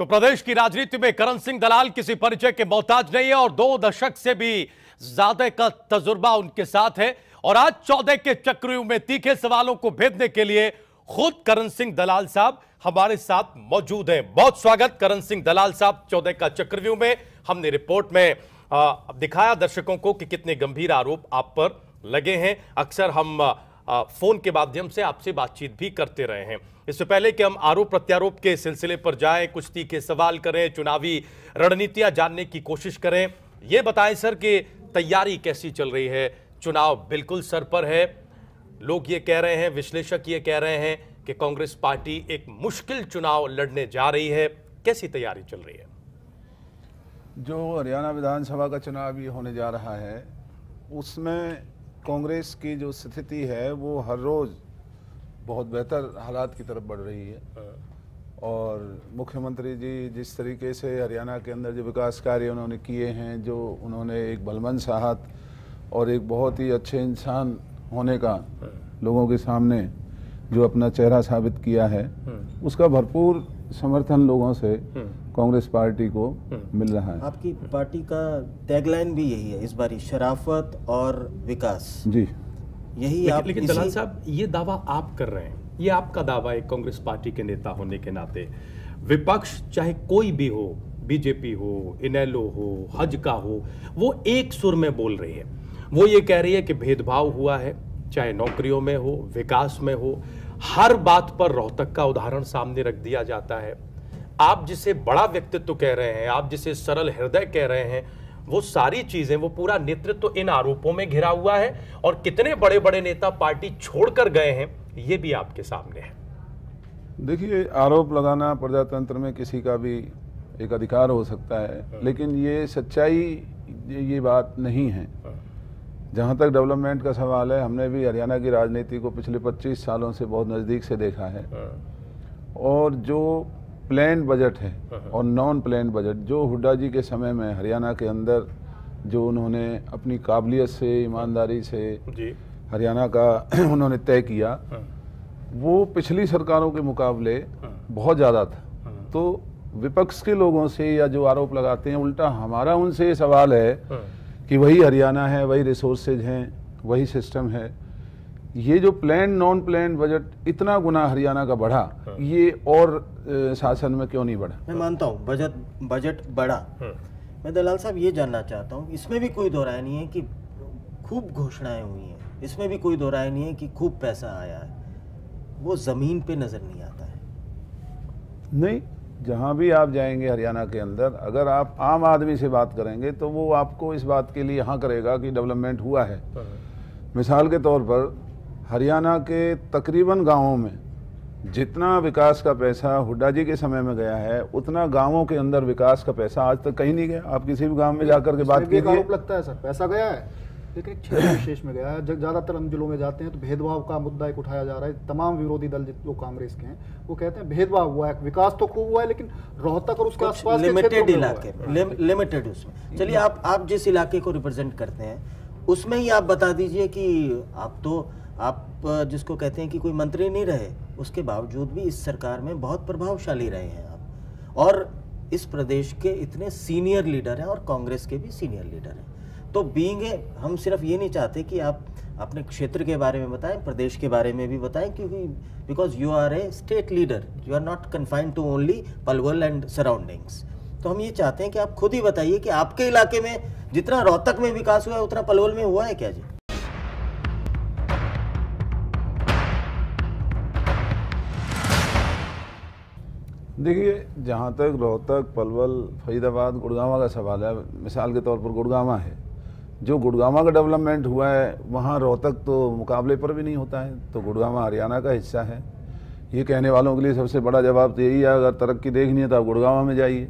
तो प्रदेश की राजनीति में करण सिंह दलाल किसी परिचय के मोहताज नहीं है और 2 दशक से भी ज्यादा का तजुर्बा उनके साथ है। और आज 14 के चक्रव्यूह में तीखे सवालों को भेदने के लिए खुद करण सिंह दलाल साहब हमारे साथ मौजूद हैं। बहुत स्वागत करण सिंह दलाल साहब 14 का चक्रव्यूह में। हमने रिपोर्ट में दिखाया दर्शकों को कि कितने गंभीर आरोप आप पर लगे हैं। अक्सर हम फोन के माध्यम से आपसे बातचीत भी करते रहे हैं। इससे पहले कि हम आरोप प्रत्यारोप के सिलसिले पर जाएं, कुछ तीखे सवाल करें, चुनावी रणनीतियां जानने की कोशिश करें, ये बताएं सर कि तैयारी कैसी चल रही है। चुनाव बिल्कुल सर पर है, लोग ये कह रहे हैं, विश्लेषक ये कह रहे हैं कि कांग्रेस पार्टी एक मुश्किल चुनाव लड़ने जा रही है। कैसी तैयारी चल रही है? जो हरियाणा विधानसभा का चुनाव ये होने जा रहा है, उसमें कांग्रेस की जो स्थिति है वो हर रोज़ बहुत बेहतर हालात की तरफ बढ़ रही है। और मुख्यमंत्री जी जिस तरीके से हरियाणा के अंदर जो विकास कार्य उन्होंने किए हैं, जो उन्होंने एक बलवंत साहत और एक बहुत ही अच्छे इंसान होने का लोगों के सामने जो अपना चेहरा साबित किया है, उसका भरपूर समर्थन लोगों से कांग्रेस पार्टी को मिल रहा है। आपकी पार्टी का टैगलाइन भी यही है इस बारी, शराफत और विकास। जी, यही आप। लेकिन दलाल साहब, ये दावा आप कर रहे हैं, ये आपका दावा है कांग्रेस पार्टी के नेता होने के नाते। विपक्ष चाहे कोई भी हो, बीजेपी हो, इनेलो हो, हज का हो, वो एक सुर में बोल रही है। वो ये कह रही है कि भेदभाव हुआ है, चाहे नौकरियों में हो, विकास में हो, हर बात पर रोहतक का उदाहरण सामने रख दिया जाता है। आप जिसे बड़ा व्यक्तित्व कह रहे हैं, आप जिसे सरल हृदय कह रहे हैं, वो सारी चीजें, वो पूरा नेतृत्व इन आरोपों में घिरा हुआ है। और कितने बड़े बड़े नेता पार्टी छोड़कर गए हैं, ये भी आपके सामने है। देखिए, आरोप लगाना प्रजातंत्र में किसी का भी एक अधिकार हो सकता है, लेकिन ये सच्चाई ये बात नहीं है। जहाँ तक डेवलपमेंट का सवाल है, हमने भी हरियाणा की राजनीति को पिछले 25 सालों से बहुत नज़दीक से देखा है। और जो प्लान बजट है और नॉन प्लान बजट, जो हुड्डा जी के समय में हरियाणा के अंदर जो उन्होंने अपनी काबिलियत से, ईमानदारी से हरियाणा का उन्होंने तय किया, वो पिछली सरकारों के मुकाबले बहुत ज़्यादा था। तो विपक्ष के लोगों से या जो आरोप लगाते हैं, उल्टा हमारा उनसे ये सवाल है कि वही हरियाणा है, वही रिसोर्सेज हैं, वही सिस्टम है। ये जो प्लान नॉन प्लान बजट इतना गुना हरियाणा का बढ़ा, ये और शासन में क्यों नहीं बढ़ा? मैं मानता हूँ बजट बढ़ा। मैं दलाल साहब ये जानना चाहता हूँ, इसमें भी कोई दो राय नहीं है कि खूब घोषणाएं हुई हैं, इसमें भी कोई दो राय नहीं है कि खूब पैसा आया है, वो जमीन पे नजर नहीं आता है। नहीं, जहाँ भी आप जाएंगे हरियाणा के अंदर, अगर आप आम आदमी से बात करेंगे तो वो आपको इस बात के लिए हाँ करेगा कि डेवलपमेंट हुआ है। मिसाल के तौर पर हरियाणा के तकरीबन गांवों में जितना विकास का पैसा हुड्डा जी के समय में गया है, उतना गांवों के अंदर विकास का पैसा आज तक कहीं नहीं गया। आप किसी भी गांव में जाकर के बात कीजिए। आरोप लगता है सर, पैसा गया है लेकिन क्षेत्र विशेष में गया है। ज्यादातर हम जिलों में जाते हैं तो भेदभाव का मुद्दा एक उठाया जा रहा है। तमाम विरोधी दल जो कांग्रेस के हैं वो कहते हैं भेदभाव हुआ है, विकास तो खूब हुआ है, लेकिन रोहतक और उसके आसपास लिमिटेड इलाके, लिमिटेड उसमें। चलिए, आप जिस इलाके को रिप्रेजेंट करते हैं उसमें ही आप बता दीजिए कि आप जिसको कहते हैं कि कोई मंत्री नहीं रहे, उसके बावजूद भी इस सरकार में बहुत प्रभावशाली रहे हैं आप, और इस प्रदेश के इतने सीनियर लीडर हैं और कांग्रेस के भी सीनियर लीडर हैं। तो बीइंग हम सिर्फ ये नहीं चाहते कि आप अपने क्षेत्र के बारे में बताएं, प्रदेश के बारे में भी बताएं, क्योंकि because you are a state leader, you are not confined to only Palwal and surroundings. तो हम ये चाहते हैं कि आप खुद ही बताइए कि आपके इलाके में जितना रोहतक में विकास हुआ है उतना पलवल में हुआ है क्या जी? देखिए, जहाँ तक रोहतक, पलवल, फरीदाबाद, गुड़गांव का सवाल है, मिसाल के तौर पर गुड़गांव है, जो गुड़गांव का डेवलपमेंट हुआ है वहाँ रोहतक तो मुकाबले पर भी नहीं होता है। तो गुड़गांव हरियाणा का हिस्सा है। ये कहने वालों के लिए सबसे बड़ा जवाब तो यही है, अगर तरक्की देखनी है तो आप गुड़गांव में जाइए।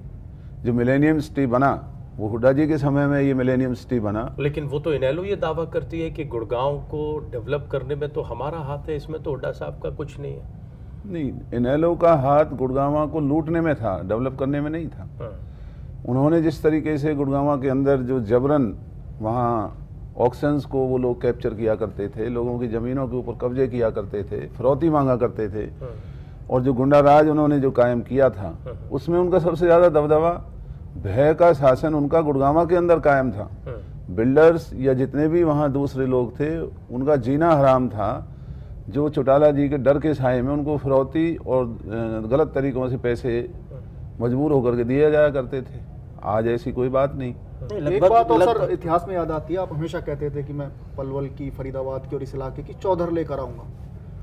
जो मिलेनियम सिटी बना वो हुड्डा जी के समय में ये मिलेनियम सिटी बना। लेकिन वो तो इनेलो ये दावा करती है कि गुड़गांव को डेवलप करने में तो हमारा हाथ है, इसमें तो हुड्डा साहब का कुछ नहीं है। नहीं, इनेलो का हाथ गुड़गांव को लूटने में था, डेवलप करने में नहीं था। उन्होंने जिस तरीके से गुड़गांव के अंदर जो जबरन वहाँ ऑक्शंस को वो लोग कैप्चर किया करते थे, लोगों की ज़मीनों के ऊपर कब्जे किया करते थे, फिरौती मांगा करते थे, और जो गुंडा राज उन्होंने जो कायम किया था, उसमें उनका सबसे ज्यादा दबदबा, भय का शासन उनका गुड़गांव के अंदर कायम था। बिल्डर्स या जितने भी वहाँ दूसरे लोग थे, उनका जीना हराम था। जो चौटाला जी के डर के साए में उनको फिरौती और गलत तरीकों से पैसे मजबूर होकर के दिए जाया करते थे। आज ऐसी कोई बात नहीं। एक बात और सर इतिहास में याद आती है, आप हमेशा कहते थे कि मैं पलवल की, फरीदाबाद की और इस इलाके की चौधर लेकर आऊंगा।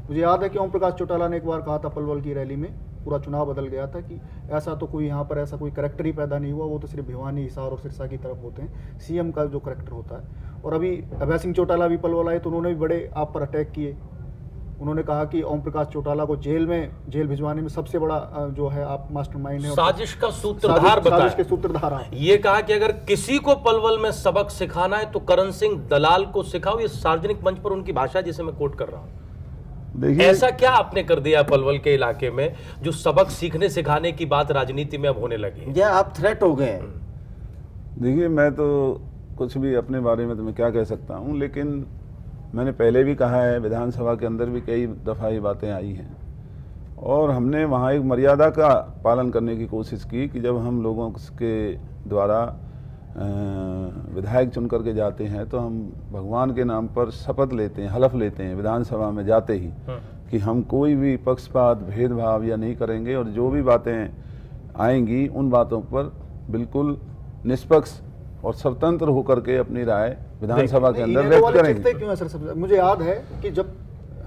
मुझे याद है कि ओम प्रकाश चौटाला ने एक बार कहा था पलवल की रैली में, पूरा चुनाव बदल गया था, कि ऐसा तो कोई यहाँ पर ऐसा कोई करैक्टर ही पैदा नहीं हुआ, वो तो सिर्फ भिवानी, हिसार और सिरसा की तरफ होते हैं, सीएम का जो करैक्टर होता है। और अभी अभय सिंह चौटाला भी पलवल आए तो उन्होंने भी बड़े आप पर अटैक किए। उन्होंने कहा कि ओम प्रकाश चौटाला को जेल भिजवाने में सबसे बड़ा जो है आप मास्टरमाइंड है, साजिश का सूत्रधार बताया। साजिश के सूत्रधार आप। ये कहा कि अगर किसी को पलवल में सबक सिखाना है तो करण सिंह दलाल को सिखाओ। ये सार्वजनिक मंच पर उनकी भाषा जिसे मैं कोट कर रहा हूं। देखिए, ऐसा क्या आपने कर दिया पलवल के इलाके में जो सबक सीखने सिखाने की बात राजनीति में अब होने लगी? या आप थ्रेट हो गए हैं? देखिए, मैं तो कुछ भी अपने बारे में तो मैं क्या कह सकता हूँ, लेकिन मैंने पहले भी कहा है, विधानसभा के अंदर भी कई दफ़ा ये बातें आई हैं, और हमने वहाँ एक मर्यादा का पालन करने की कोशिश की कि जब हम लोगों के द्वारा विधायक चुन करके जाते हैं तो हम भगवान के नाम पर शपथ लेते हैं, हलफ लेते हैं विधानसभा में जाते ही कि हम कोई भी पक्षपात, भेदभाव या नहीं करेंगे, और जो भी बातें आएंगी उन बातों पर बिल्कुल निष्पक्ष और स्वतंत्र होकर के अपनी राय विधानसभा के अंदर व्यक्त करेंगे। क्यों है सर? मुझे याद है कि जब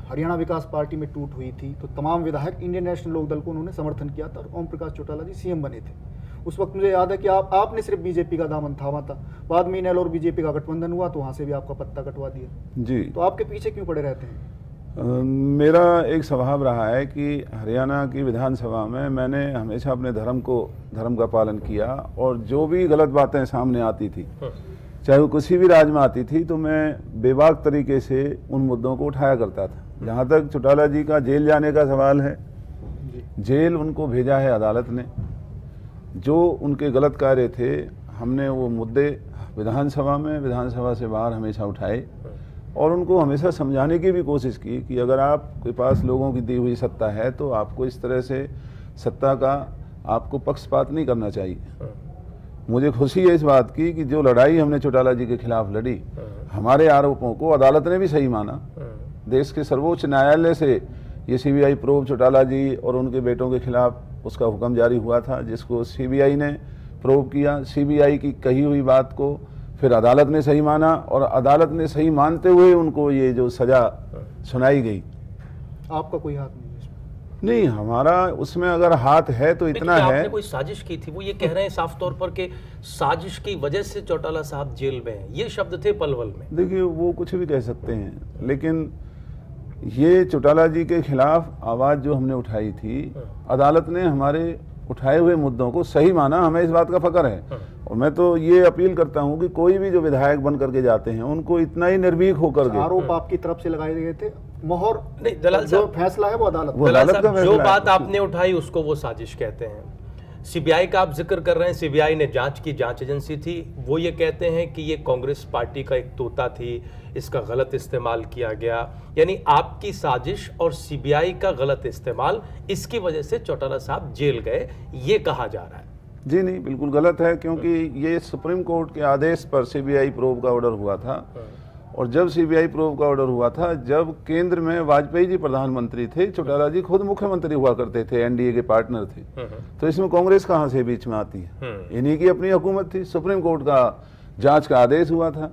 हरियाणा विकास पार्टी में टूट हुई थी तो तमाम विधायक इंडियन नेशनल लोकदल को उन्होंने समर्थन किया था और ओम प्रकाश चौटाला जी सीएम बने थे। उस वक्त मुझे याद है कि आपने सिर्फ बीजेपी का दामन थामा था। बाद में इनेलो और बीजेपी का गठबंधन हुआ तो वहां से भी आपका पत्ता कटवा दिया जी। तो आपके पीछे क्यों पड़े रहते हैं? मेरा एक स्वभाव रहा है कि हरियाणा की विधानसभा में मैंने हमेशा अपने धर्म का पालन किया, और जो भी गलत बातें सामने आती थी, चाहे वो किसी भी राज्य में आती थी, तो मैं बेबाक तरीके से उन मुद्दों को उठाया करता था। जहाँ तक चौटाला जी का जेल जाने का सवाल है, जेल उनको भेजा है अदालत ने। जो उनके गलत कार्य थे, हमने वो मुद्दे विधानसभा से बाहर हमेशा उठाए, और उनको हमेशा समझाने की भी कोशिश की कि अगर आपके पास लोगों की दी हुई सत्ता है तो आपको इस तरह से सत्ता का आपको पक्षपात नहीं करना चाहिए। मुझे खुशी है इस बात की कि जो लड़ाई हमने चौटाला जी के खिलाफ लड़ी, हमारे आरोपों को अदालत ने भी सही माना। देश के सर्वोच्च न्यायालय से ये सीबीआई प्रोब चौटाला जी और उनके बेटों के खिलाफ उसका हुक्म जारी हुआ था, जिसको सीबीआई ने प्रोब किया। सीबीआई की कही हुई बात को फिर अदालत ने सही माना, और अदालत ने सही मानते हुए उनको ये जो सजा सुनाई गई। आपका कोई हाथ नहीं? नहीं, हमारा उसमें अगर हाथ है तो इतना है। आपने कोई साजिश की थी, वो ये कह रहे हैं साफ तौर पर कि साजिश की वजह से चौटाला साहब जेल में हैं, ये शब्द थे पलवल में। देखिए, वो कुछ भी कह सकते हैं, लेकिन ये चौटाला जी के खिलाफ आवाज जो हमने उठाई थी, अदालत ने हमारे उठाए हुए मुद्दों को सही माना। हमें इस बात का फख्र है, और मैं तो ये अपील करता हूं कि कोई भी जो विधायक बन करके जाते हैं उनको इतना ही निर्भीक होकर के। आरोप आपकी तरफ से लगाए गए थे, मोहर नहीं, दलाल जो साहब, फैसला है वो अदालत का जो बात आपने उठाई उसको वो साजिश कहते हैं। सीबीआई का आप जिक्र कर रहे हैं, सीबीआई ने जांच की, जांच एजेंसी थी, वो ये कहते हैं कि ये कांग्रेस पार्टी का एक तोता थी, इसका गलत इस्तेमाल किया गया। यानी आपकी साजिश और सीबीआई का गलत इस्तेमाल, इसकी वजह से चौटाला साहब जेल गए, ये कहा जा रहा है। जी नहीं, बिल्कुल गलत है, क्योंकि ये सुप्रीम कोर्ट के आदेश पर सीबीआई प्रोब का ऑर्डर हुआ था। और जब सीबीआई प्रोब का ऑर्डर हुआ था, जब केंद्र में वाजपेयी जी प्रधानमंत्री थे, चौटाला जी खुद मुख्यमंत्री हुआ करते थे, एनडीए के पार्टनर थे, तो इसमें कांग्रेस कहां से बीच में आती है? इन्हीं की अपनी हुकूमत थी, सुप्रीम कोर्ट का जांच का आदेश हुआ था,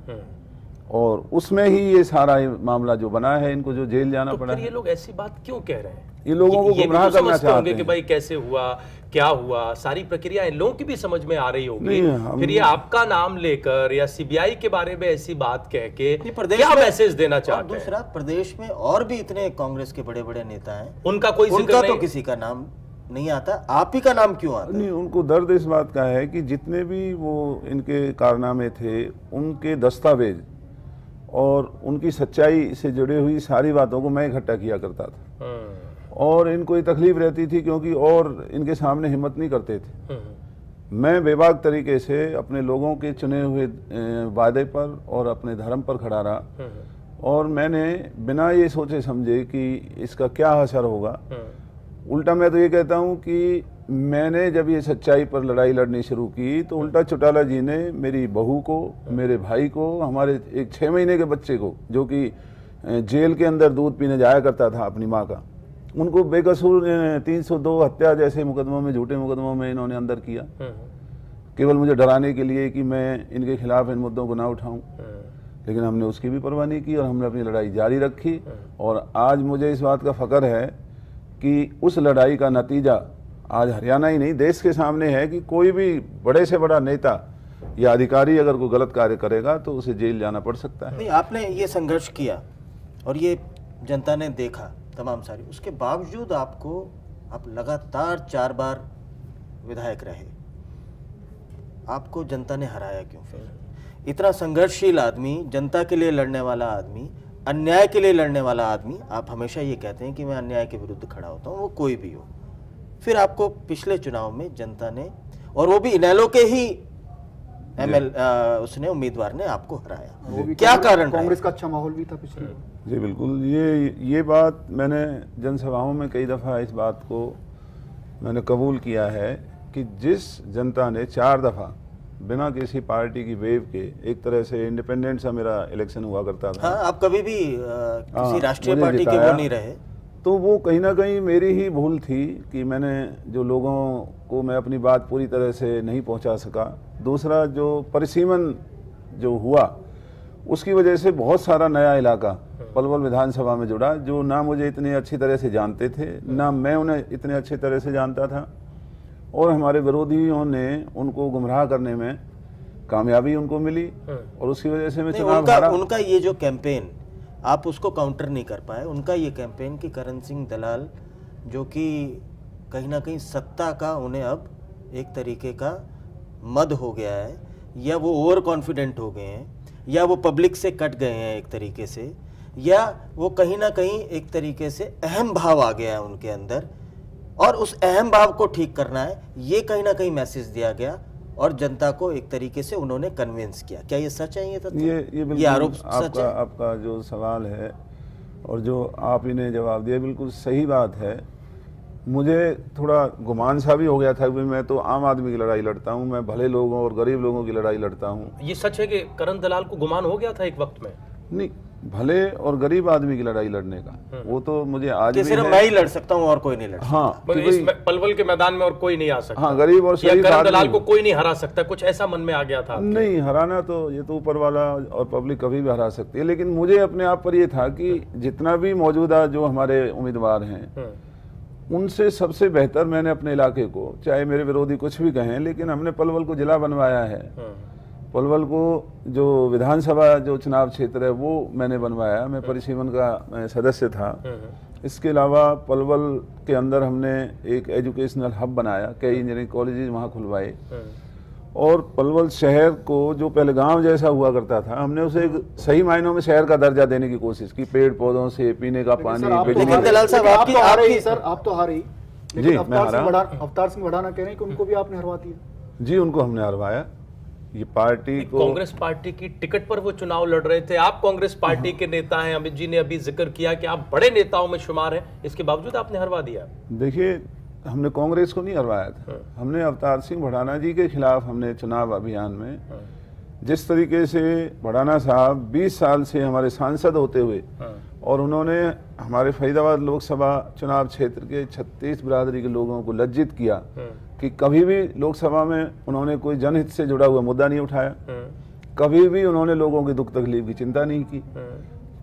और उसमें ही ये सारा मामला जो बना है, इनको जो जेल जाना पड़ा। ये लोग ऐसी बात क्यों कह रहे हैं? ये लोगों को गुमराह करना चाहते हैं कि भाई कैसे हुआ, क्या हुआ, सारी प्रक्रिया इन लोगों की भी समझ में आ रही होगी। फिर ये आपका नाम लेकर या सीबीआई के बारे में ऐसी बात कह के क्या मैसेज देना चाहते हैं? दूसरा, प्रदेश में और भी इतने कांग्रेस के बड़े बड़े नेता हैं, उनका कोई जिक्र नहीं, तो किसी का नाम नहीं आता, आप ही का नाम क्यों आता? नहीं, उनको दर्द इस बात का है कि जितने भी वो इनके कारनामे थे, उनके दस्तावेज और उनकी सच्चाई से जुड़ी हुई सारी बातों को मैं इकट्ठा किया करता था, और इनको ये तकलीफ रहती थी क्योंकि और इनके सामने हिम्मत नहीं करते थे। मैं बेबाक तरीके से अपने लोगों के चुने हुए वादे पर और अपने धर्म पर खड़ा रहा, और मैंने बिना ये सोचे समझे कि इसका क्या असर होगा, उल्टा मैं तो ये कहता हूँ कि मैंने जब ये सच्चाई पर लड़ाई लड़नी शुरू की तो उल्टा चौटाला जी ने मेरी बहू को, मेरे भाई को, हमारे एक 6 महीने के बच्चे को, जो कि जेल के अंदर दूध पीने जाया करता था अपनी माँ का, उनको बेकसूर 302 हत्या जैसे मुकदमों में, झूठे मुकदमों में इन्होंने अंदर किया, केवल मुझे डराने के लिए कि मैं इनके खिलाफ इन मुद्दों को ना उठाऊं। लेकिन हमने उसकी भी परवाह नहीं की और हमने अपनी लड़ाई जारी रखी। और आज मुझे इस बात का फख्र है कि उस लड़ाई का नतीजा आज हरियाणा ही नहीं देश के सामने है कि कोई भी बड़े से बड़ा नेता या अधिकारी अगर कोई गलत कार्य करेगा तो उसे जेल जाना पड़ सकता है। नहीं, आपने ये संघर्ष किया और ये जनता ने देखा तमाम सारी, उसके बावजूद आप लगातार 4 बार विधायक रहे, आपको जनता ने हराया क्यों? फिर इतना संघर्षशील आदमी, जनता के लिए लड़ने वाला आदमी, अन्याय के लिए लड़ने वाला आदमी, आप हमेशा ये कहते हैं कि मैं अन्याय के विरुद्ध खड़ा होता हूँ, वो कोई भी हो, फिर आपको पिछले चुनाव में जनता ने, और वो भी इनेलो के ही उसने उम्मीदवार ने आपको हराया, क्या कारण? कांग्रेस का अच्छा माहौल भी था पिछले। जी बिल्कुल, ये बात मैंने जनसभाओं में कई दफ़ा इस बात को मैंने कबूल किया है कि जिस जनता ने 4 दफ़ा बिना किसी पार्टी की वेव के, एक तरह से इंडिपेंडेंट सा मेरा इलेक्शन हुआ करता था। हाँ, आप कभी भी किसी राष्ट्रीय पार्टी के वो नहीं रहे, तो वो कहीं ना कहीं मेरी ही भूल थी कि मैंने जो लोगों को मैं अपनी बात पूरी तरह से नहीं पहुंचा सका। दूसरा, जो परिसीमन जो हुआ उसकी वजह से बहुत सारा नया इलाका पलवल विधानसभा में जुड़ा, जो ना मुझे इतनी अच्छी तरह से जानते थे, ना मैं उन्हें इतने अच्छी तरह से जानता था, और हमारे विरोधियों ने उनको गुमराह करने में कामयाबी उनको मिली और उसकी वजह से मैं चुनाव हारा। उनका ये जो कैंपेन, आप उसको काउंटर नहीं कर पाए, उनका ये कैंपेन कि करण सिंह दलाल जो कि कहीं ना कहीं सत्ता का उन्हें अब एक तरीके का मद हो गया है, या वो ओवर कॉन्फिडेंट हो गए हैं, या वो पब्लिक से कट गए हैं एक तरीके से, या वो कहीं ना कहीं एक तरीके से अहम भाव आ गया है उनके अंदर, और उस अहम भाव को ठीक करना है, ये कहीं ना कहीं मैसेज दिया गया और जनता को एक तरीके से उन्होंने कन्विंस किया। क्या ये सच है? ये आरोप सच है? आपका जो सवाल है और जो आप इन्हें जवाब दिया बिल्कुल सही बात है। मुझे थोड़ा गुमान सा भी हो गया था कि मैं तो आम आदमी की लड़ाई लड़ता हूं, मैं भले लोगों और गरीब लोगों की लड़ाई लड़ता हूं। ये सच है कि करण दलाल को गुमान हो गया था एक वक्त में? नहीं, भले और गरीब आदमी की लड़ाई लड़ने का वो तो मुझे आज भी सिर्फ मैं ही लड़ सकता हूं और कोई नहीं लड़ सकता। हाँ, इस पलवल के मैदान में और कोई नहीं आ सकता। हाँ, गरीब और शरीफ करण दलाल को कोई नहीं हरा सकता, कुछ ऐसा मन में आ गया था? नहीं, हराना तो ये तो ऊपर वाला और पब्लिक कभी भी हरा सकती है, लेकिन मुझे अपने आप पर ये था कि जितना भी मौजूदा जो हमारे उम्मीदवार हैं उनसे सबसे बेहतर मैंने अपने इलाके को, चाहे मेरे विरोधी कुछ भी कहें, लेकिन हमने पलवल को जिला बनवाया है। पलवल को जो विधानसभा जो चुनाव क्षेत्र है वो मैंने बनवाया, मैं परिसीमन का सदस्य था। इसके अलावा पलवल के अंदर हमने एक एजुकेशनल हब बनाया, कई इंजीनियरिंग कॉलेजेस वहाँ खुलवाए, और पलवल शहर को जो पहले गांव जैसा हुआ करता था, हमने उसे एक सही मायनों में शहर का दर्जा देने की कोशिश की, पेड़ पौधों से, पीने का पानी। लेकिन दलाल साहब आप तो हारे ही सर, आप तो हारे ही। जी, मैं हारा। अवतार सिंह भड़ाना कह रहे हैं कि उनको भी आपने हरवा दिया। जी, उनको हमने हरवाया। ये पार्टी को, कांग्रेस पार्टी की टिकट पर वो चुनाव लड़ रहे थे। आप कांग्रेस पार्टी के नेता हैं, अमित जी ने अभी जिक्र किया कि आप बड़े नेताओं में शुमार हैं, इसके बावजूद आपने हरवा दिया। देखिए, हमने कांग्रेस को नहीं हरवाया था, हमने अवतार सिंह भड़ाना जी के खिलाफ हमने चुनाव अभियान में जिस तरीके से भड़ाना साहब 20 साल से हमारे सांसद होते हुए और उन्होंने हमारे फरीदाबाद लोकसभा चुनाव क्षेत्र के 36 बिरादरी के लोगों को लज्जित किया कि कभी भी लोकसभा में उन्होंने कोई जनहित से जुड़ा हुआ मुद्दा नहीं उठाया, कभी भी उन्होंने लोगों की दुख तकलीफ की चिंता नहीं की,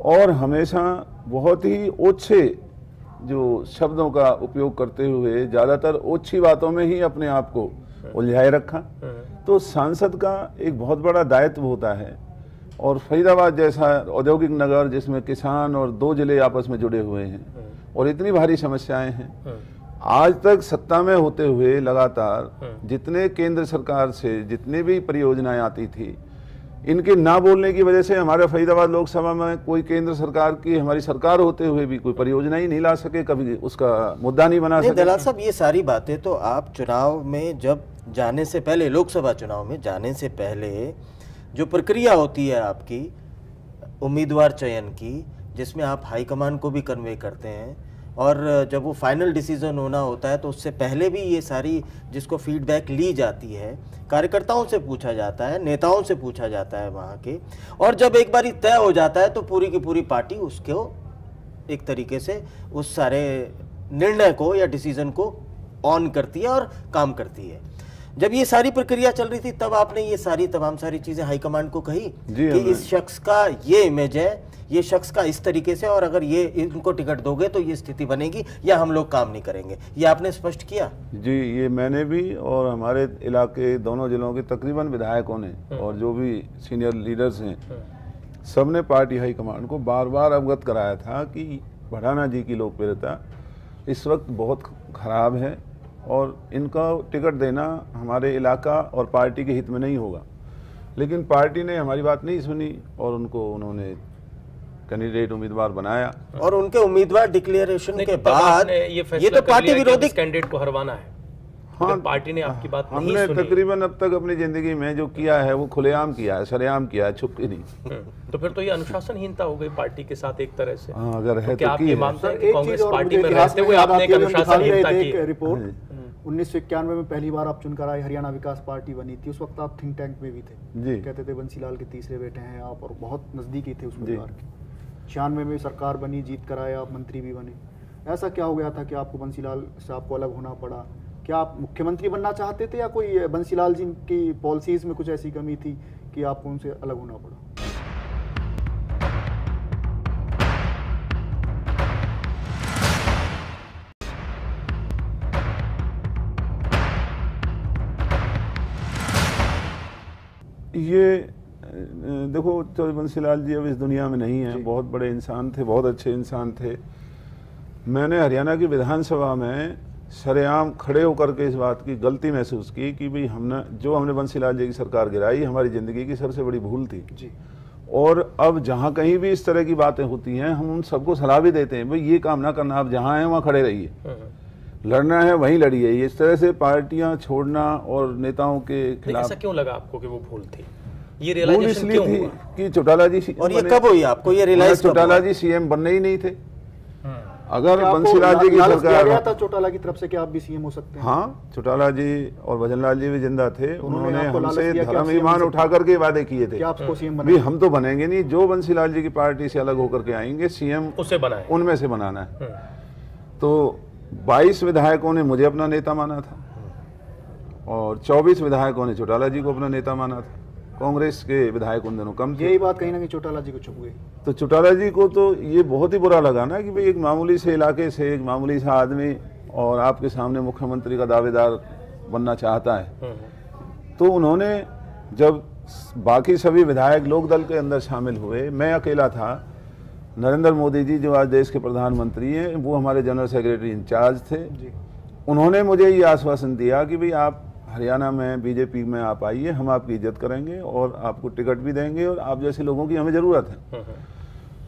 और हमेशा बहुत ही ओछे जो शब्दों का उपयोग करते हुए ज़्यादातर ओछी बातों में ही अपने आप को उलझाए रखा। तो सांसद का एक बहुत बड़ा दायित्व होता है, और फरीदाबाद जैसा औद्योगिक नगर जिसमें किसान और 2 जिले आपस में जुड़े हुए हैं और इतनी भारी समस्याएं हैं, आज तक सत्ता में होते हुए लगातार जितने केंद्र सरकार से जितने भी परियोजनाएं आती थी, इनके ना बोलने की वजह से हमारे फरीदाबाद लोकसभा में कोई केंद्र सरकार की, हमारी सरकार होते हुए भी कोई परियोजना ही नहीं ला सके, कभी उसका मुद्दा नहीं बना सके। दलाल साहब, ये सारी बातें तो आप चुनाव में जब जाने से पहले, लोकसभा चुनाव में जाने से पहले जो प्रक्रिया होती है आपकी उम्मीदवार चयन की, जिसमें आप हाईकमान को भी कन्वे करते हैं, और जब वो फाइनल डिसीजन होना होता है तो उससे पहले भी ये सारी जिसको फीडबैक ली जाती है, कार्यकर्ताओं से पूछा जाता है, नेताओं से पूछा जाता है वहाँ के, और जब एक बारी तय हो जाता है तो पूरी की पूरी पार्टी उसको एक तरीके से उस सारे निर्णय को या डिसीजन को ऑन करती है और काम करती है। जब ये सारी प्रक्रिया चल रही थी तब आपने ये सारी तमाम सारी चीजें हाईकमांड को कही कि इस शख्स का ये इमेज है, ये शख्स का इस तरीके से, और अगर ये इनको टिकट दोगे तो ये स्थिति बनेगी या हम लोग काम नहीं करेंगे, ये आपने स्पष्ट किया? जी, ये मैंने भी और हमारे इलाके दोनों जिलों के तकरीबन विधायकों ने और जो भी सीनियर लीडर्स हैं सबने पार्टी हाईकमांड को बार बार अवगत कराया था कि भड़ाना जी की लोकप्रियता इस वक्त बहुत खराब है और इनका टिकट देना हमारे इलाका और पार्टी के हित में नहीं होगा। लेकिन पार्टी ने हमारी बात नहीं सुनी और उन्होंने कैंडिडेट उम्मीदवार बनाया, और उनके उम्मीदवार डिक्लेरेशन के बाद ये तो पार्टी विरोधी कैंडिडेट को हरवाना है। हाँ, पार्टी ने आपकी बात नहीं हमने सुनी। तकरीबन अब तक अपनी जिंदगी में जो किया है वो खुलेआम किया है, सरेआम किया है, छुप के नहीं। तो फिर तो ये अनुशासनहीनता हो गई पार्टी के साथ एक तरह से। हाँ, अगर है क्या तो आप की ये है। मानते हैं सर, कि एक कांग्रेस चीज और पार्टी मुझे में इतिहास रहते में हुए याद आपने एक आती है, हम अनुशासनहीनता दिखा की? रहे थे एक रिपोर्ट 1991 में पहली बार आप चुनकर आए, हरियाणा विकास पार्टी बनी थी, उस वक्त आप थिंक टैंक में भी थे जी। कहते थे बंसीलाल के तीसरे बेटे हैं आप, और बहुत नजदीकी थे उस परिवार के। 96 में सरकार बनी, जीत कर आए, आप मंत्री भी बने। ऐसा क्या हो गया था कि आपको बंसीलाल से आपको अलग होना पड़ा? क्या आप मुख्यमंत्री बनना चाहते थे या कोई बंसीलाल जी की पॉलिसीज में कुछ ऐसी कमी थी कि आपको उनसे अलग होना पड़ा? ये देखो, तो बंसीलाल जी अब इस दुनिया में नहीं है। बहुत बड़े इंसान थे, बहुत अच्छे इंसान थे। मैंने हरियाणा की विधानसभा में सरेआम खड़े होकर के इस बात की गलती महसूस की कि भाई हमने बंसीलाल जी की सरकार गिराई, हमारी ज़िंदगी की सबसे बड़ी भूल थी जी। और अब जहाँ कहीं भी इस तरह की बातें होती हैं हम उन सबको सलाह भी देते हैं, भाई ये काम ना करना, आप जहाँ हैं वहाँ खड़े रहिए, लड़ना है वहीं लड़िए। इस तरह से पार्टियां छोड़ना और नेताओं के खिलाफ। ऐसा क्यों लगा आपको कि वो भूल थी? ये भूल रियलाइजेशन इसलिए क्यों थी हुआ? कि चौटाला जी और ये कब हुई आपको ये रियलाइज? चौटाला जी सीएम बनने ही नहीं थे। अगर क्या आपको बंसीलाल जी की लालच दिया गया था सरकार, चौटाला की तरफ से कि आप भी सीएम हो सकते हैं? हाँ, चौटाला जी और भजनलाल जी भी जिंदा थे, उन्होंने आपको लालच हमसे दिया कि आप धर्म CM ईमान बन उठा करके वादे किए थे कि आपको सीएम भी बनाएंगे। हम तो बनेंगे नहीं, जो बंसीलाल जी की पार्टी से अलग होकर के आएंगे सीएम उसे बनाए। उनमें से बनाना है। तो 22 विधायकों ने मुझे अपना नेता माना था और 24 विधायकों ने चौटाला जी को अपना नेता माना था। कांग्रेस के विधायक उन दिनों कम थे। यही बात कहीं ना कहीं चौटाला जी को चुप गई। तो चौटाला जी को तो ये बहुत ही बुरा लगा ना कि भाई एक मामूली से इलाके से एक मामूली सा आदमी और आपके सामने मुख्यमंत्री का दावेदार बनना चाहता है। तो उन्होंने जब बाकी सभी विधायक लोकदल के अंदर शामिल हुए, मैं अकेला था। नरेंद्र मोदी जी जो आज देश के प्रधानमंत्री हैं, वो हमारे जनरल सेक्रेटरी इंचार्ज थे। उन्होंने मुझे ये आश्वासन दिया कि भाई आप हरियाणा में बीजेपी में आप आइए, हम आपकी इज्जत करेंगे और आपको टिकट भी देंगे और आप जैसे लोगों की हमें ज़रूरत है।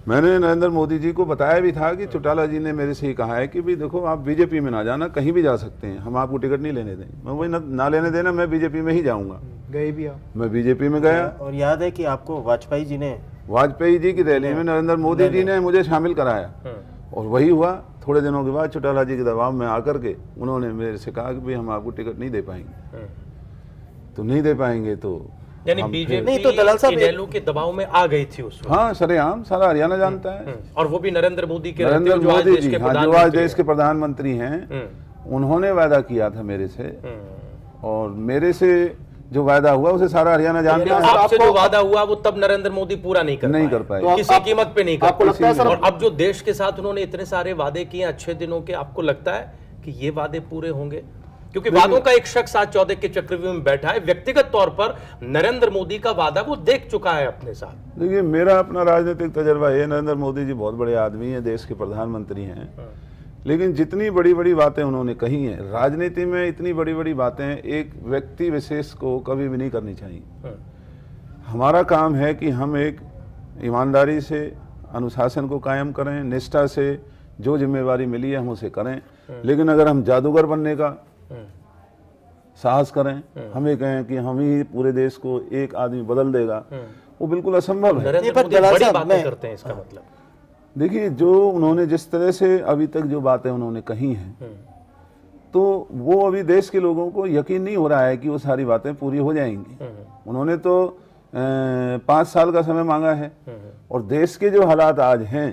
मैंने नरेंद्र मोदी जी को बताया भी था कि चौटाला जी ने मेरे से ही कहा है कि भाई देखो, आप बीजेपी में ना जाना, कहीं भी जा सकते हैं, हम आपको टिकट नहीं लेने देंगे। मैं वही ना लेने देना, मैं बीजेपी में ही जाऊँगा। गए भी आप? मैं बीजेपी में गया। और याद है कि आपको वाजपेयी जी की रैली में नरेंद्र मोदी जी ने मुझे शामिल कराया और वही हुआ। थोड़े दिनों के बाद चौटाला जी के दबाव में आकर के उन्होंने मेरे से कहा कि भाई हम आपको टिकट नहीं दे पाएंगे। तो नहीं दे पाएंगे तो यानी बीजेपी नहीं तो दलाल साहब इनेलो के दबाव में आ गई थी उस वक्त। हाँ, सरेआम सारा हरियाणा जानता है। और वो भी नरेंद्र मोदी के नरेंद्र रहते हुए मोदी जी, जो हाँ, जो आज देश के प्रधानमंत्री हैं, उन्होंने वादा किया था मेरे से और मेरे से जो वादा हुआ उसे सारा हरियाणा जानता है। आपसे जो वादा हुआ वो तब नरेंद्र मोदी पूरा नहीं कर पाए। तो किसी कीमत पे नहीं कर आपको लगता है सर? और अब जो देश के साथ उन्होंने इतने सारे वादे किए अच्छे दिनों के, आपको लगता है कि ये वादे पूरे होंगे? क्योंकि वादों का एक शख्स आज 14 के चक्रव्यूह में बैठा है, व्यक्तिगत तौर पर नरेंद्र मोदी का वादा वो देख चुका है अपने साथ। देखिए, मेरा अपना राजनीतिक तजर्बा है, नरेंद्र मोदी जी बहुत बड़े आदमी हैं, देश के प्रधानमंत्री हैं, लेकिन जितनी बड़ी बड़ी बातें उन्होंने कही हैं, राजनीति में इतनी बड़ी बड़ी बातें एक व्यक्ति विशेष को कभी भी नहीं करनी चाहिए। हमारा काम है कि हम एक ईमानदारी से अनुशासन को कायम करें, निष्ठा से जो जिम्मेवारी मिली है हम उसे करें। लेकिन अगर हम जादूगर बनने का साहस करें, हमें कहें कि हम ही पूरे देश को एक आदमी बदल देगा, वो बिल्कुल असंभव है। नरेंद्र मोदी बड़ी बातें करते हैं, इसका मतलब देखिए, जो उन्होंने जिस तरह से अभी तक जो बातें उन्होंने कही हैं, तो वो अभी देश के लोगों को यकीन नहीं हो रहा है कि वो सारी बातें पूरी हो जाएंगी। उन्होंने तो 5 साल का समय मांगा है, और देश के जो हालात आज हैं,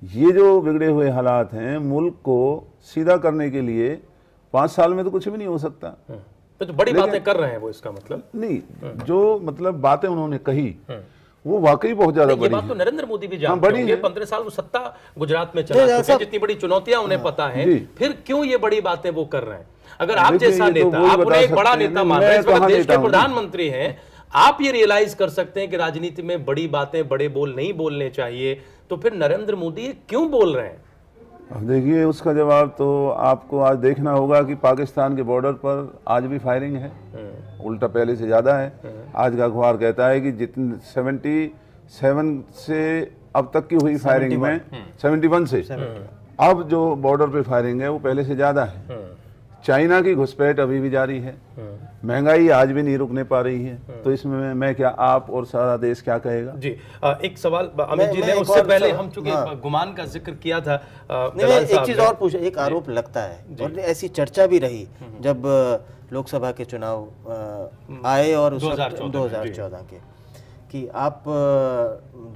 ये जो बिगड़े हुए हालात हैं, मुल्क को सीधा करने के लिए 5 साल में तो कुछ भी नहीं हो सकता। तो बड़ी बातें कर रहे हैं वो, इसका मतलब नहीं, जो मतलब बातें उन्होंने कही वो वाकई बहुत ज्यादा बड़ी बात तो नरेंद्र मोदी भी हाँ, जानते बड़ी होंगे। है। 15 साल वो सत्ता गुजरात में चला चुके हैं, जितनी बड़ी चुनौतियां उन्हें पता है, फिर क्यों ये बड़ी बातें वो कर रहे हैं? अगर आप जैसा नेता, आप उन्हें एक बड़ा नेता मान रहे हैं, इस वक्त देश के प्रधानमंत्री हैं, आप ये रियलाइज कर सकते हैं कि राजनीति में बड़ी बातें, बड़े बोल नहीं बोलने चाहिए, तो फिर नरेंद्र मोदी क्यों बोल रहे हैं? अब देखिए, उसका जवाब तो आपको आज देखना होगा कि पाकिस्तान के बॉर्डर पर आज भी फायरिंग है, उल्टा पहले से ज्यादा है। आज का अखबार कहता है कि जितने 77 से अब तक की हुई फायरिंग में 71 से अब जो बॉर्डर पे फायरिंग है वो पहले से ज्यादा है। चाइना की घुसपैठ अभी भी जारी है, महंगाई आज भी नहीं रुकने पा रही है, तो इसमें मैं क्या, आप और सारा देश क्या कहेगा? जी, एक सवाल अमित जी ने, उससे पहले हम चूंकि गुमान का जिक्र किया था, एक चीज और पूछा, एक आरोप लगता है और ऐसी चर्चा भी रही जब लोकसभा के चुनाव आए और 2014 के, कि आप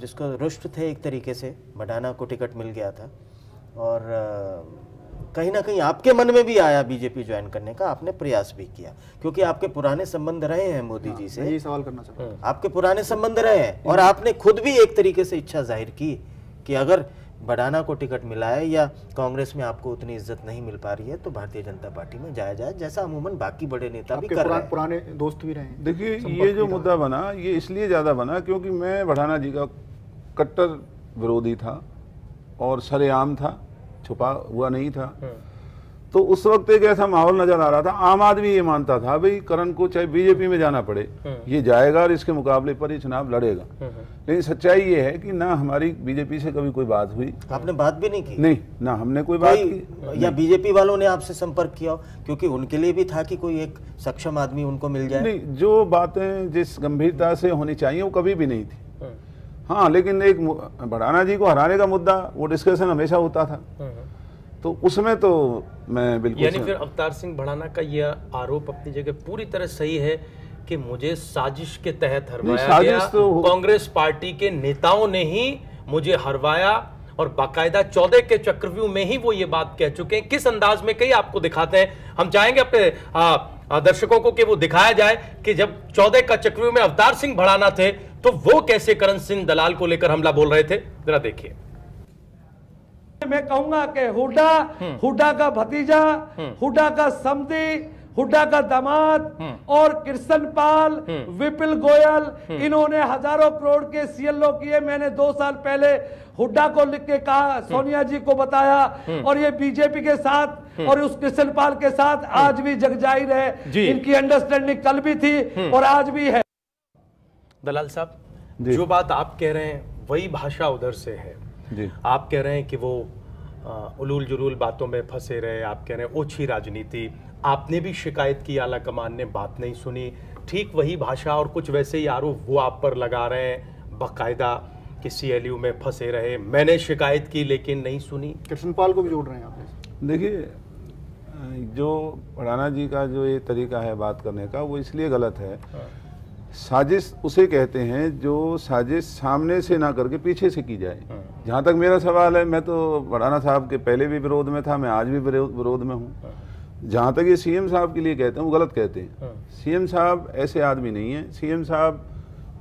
जिसको रुष्ट थे एक तरीके से, भडाना को टिकट मिल गया था, और कहीं ना कहीं आपके मन में भी आया बीजेपी ज्वाइन करने का, आपने प्रयास भी किया, क्योंकि आपके पुराने संबंध रहे हैं मोदी जी से। यही सवाल करना चाहता हूं। आपके पुराने संबंध रहे हैं, और आपने खुद भी एक तरीके से इच्छा जाहिर की कि अगर भडाना को टिकट मिला है या कांग्रेस में आपको उतनी इज्जत नहीं मिल पा रही है, तो भारतीय जनता पार्टी में जाया जाए, जैसा अमूमन बाकी बड़े नेता भी कर रहे हैं। पुराने दोस्त भी रहे हैं। देखिए, ये जो मुद्दा बना, ये इसलिए ज्यादा बना क्योंकि मैं भडाना जी का कट्टर विरोधी था और सरेआम था, छुपा हुआ नहीं था। तो उस वक्त एक ऐसा माहौल नजर आ रहा था, आम आदमी ये मानता था भाई करण को चाहे बीजेपी में जाना पड़े, ये जाएगा और इसके मुकाबले पर ये चुनाव लड़ेगा। लेकिन सच्चाई ये है कि ना हमारी बीजेपी से कभी कोई बात हुई, आपने बात भी नहीं की? नहीं, ना हमने कोई बात की, या बीजेपी वालों ने आपसे संपर्क किया, क्योंकि उनके लिए भी था कि कोई एक सक्षम आदमी उनको मिल जाए? नहीं, जो बातें जिस गंभीरता से होनी चाहिए वो कभी भी नहीं थी। हाँ, लेकिन एक भडाना जी को हराने का मुद्दा, वो डिस्कशन हमेशा होता था, तो उसमें तो मैं बिल्कुल, यानी फिर अवतार सिंह भडाना का यह आरोप अपनी जगह पूरी तरह सही है कि मुझे साजिश के तहत हरवाया गया, तो कांग्रेस पार्टी के नेताओं ने ही मुझे हरवाया, और बाकायदा 14 के चक्रव्यूह में ही वो ये बात कह चुके हैं। किस अंदाज में कही आपको दिखाते हैं, हम चाहेंगे अपने दर्शकों को कि वो दिखाया जाए कि जब 14 का चक्रव्यूह में अवतार सिंह भडाना थे तो वो कैसे करण सिंह दलाल को लेकर हमला बोल रहे थे, जरा देखिए। मैं कहूंगा कि हुड्डा का भतीजा, हुड्डा का समधी, हुड्डा का दामाद और कृष्ण पाल, विपिल गोयल, इन्होंने हजारों करोड़ के सीएलओ किए। मैंने 2 साल पहले हुड्डा को लिख के कहा, सोनिया जी को बताया, और ये बीजेपी के साथ और उस कृष्ण पाल के साथ आज भी जग जाहिर है। इनकी अंडरस्टैंडिंग कल भी थी और आज भी है। दलाल साहब, जो बात आप कह रहे हैं वही भाषा उधर से है। जी। आप कह रहे हैं कि वो उलूल जुलूल बातों में फंसे रहे, आप कह रहे हैं ओछी राजनीति, आपने भी शिकायत की, आला कमान ने बात नहीं सुनी। ठीक वही भाषा और कुछ वैसे ही आरोप वो आप पर लगा रहे हैं, बाकायदा कि सीएलयू में फंसे रहे, मैंने शिकायत की लेकिन नहीं सुनी। कृष्णपाल को भी जोड़ रहे हैं आप? देखिए, जो भडाना जी का जो ये तरीका है बात करने का, वो इसलिए गलत है। साजिश उसे कहते हैं जो साजिश सामने से ना करके पीछे से की जाए। जहाँ तक मेरा सवाल है, मैं तो भडाना साहब के पहले भी विरोध में था, मैं आज भी विरोध में हूँ। जहाँ तक ये सीएम साहब के लिए कहते हैं, वो गलत कहते हैं। सीएम साहब ऐसे आदमी नहीं है। सीएम साहब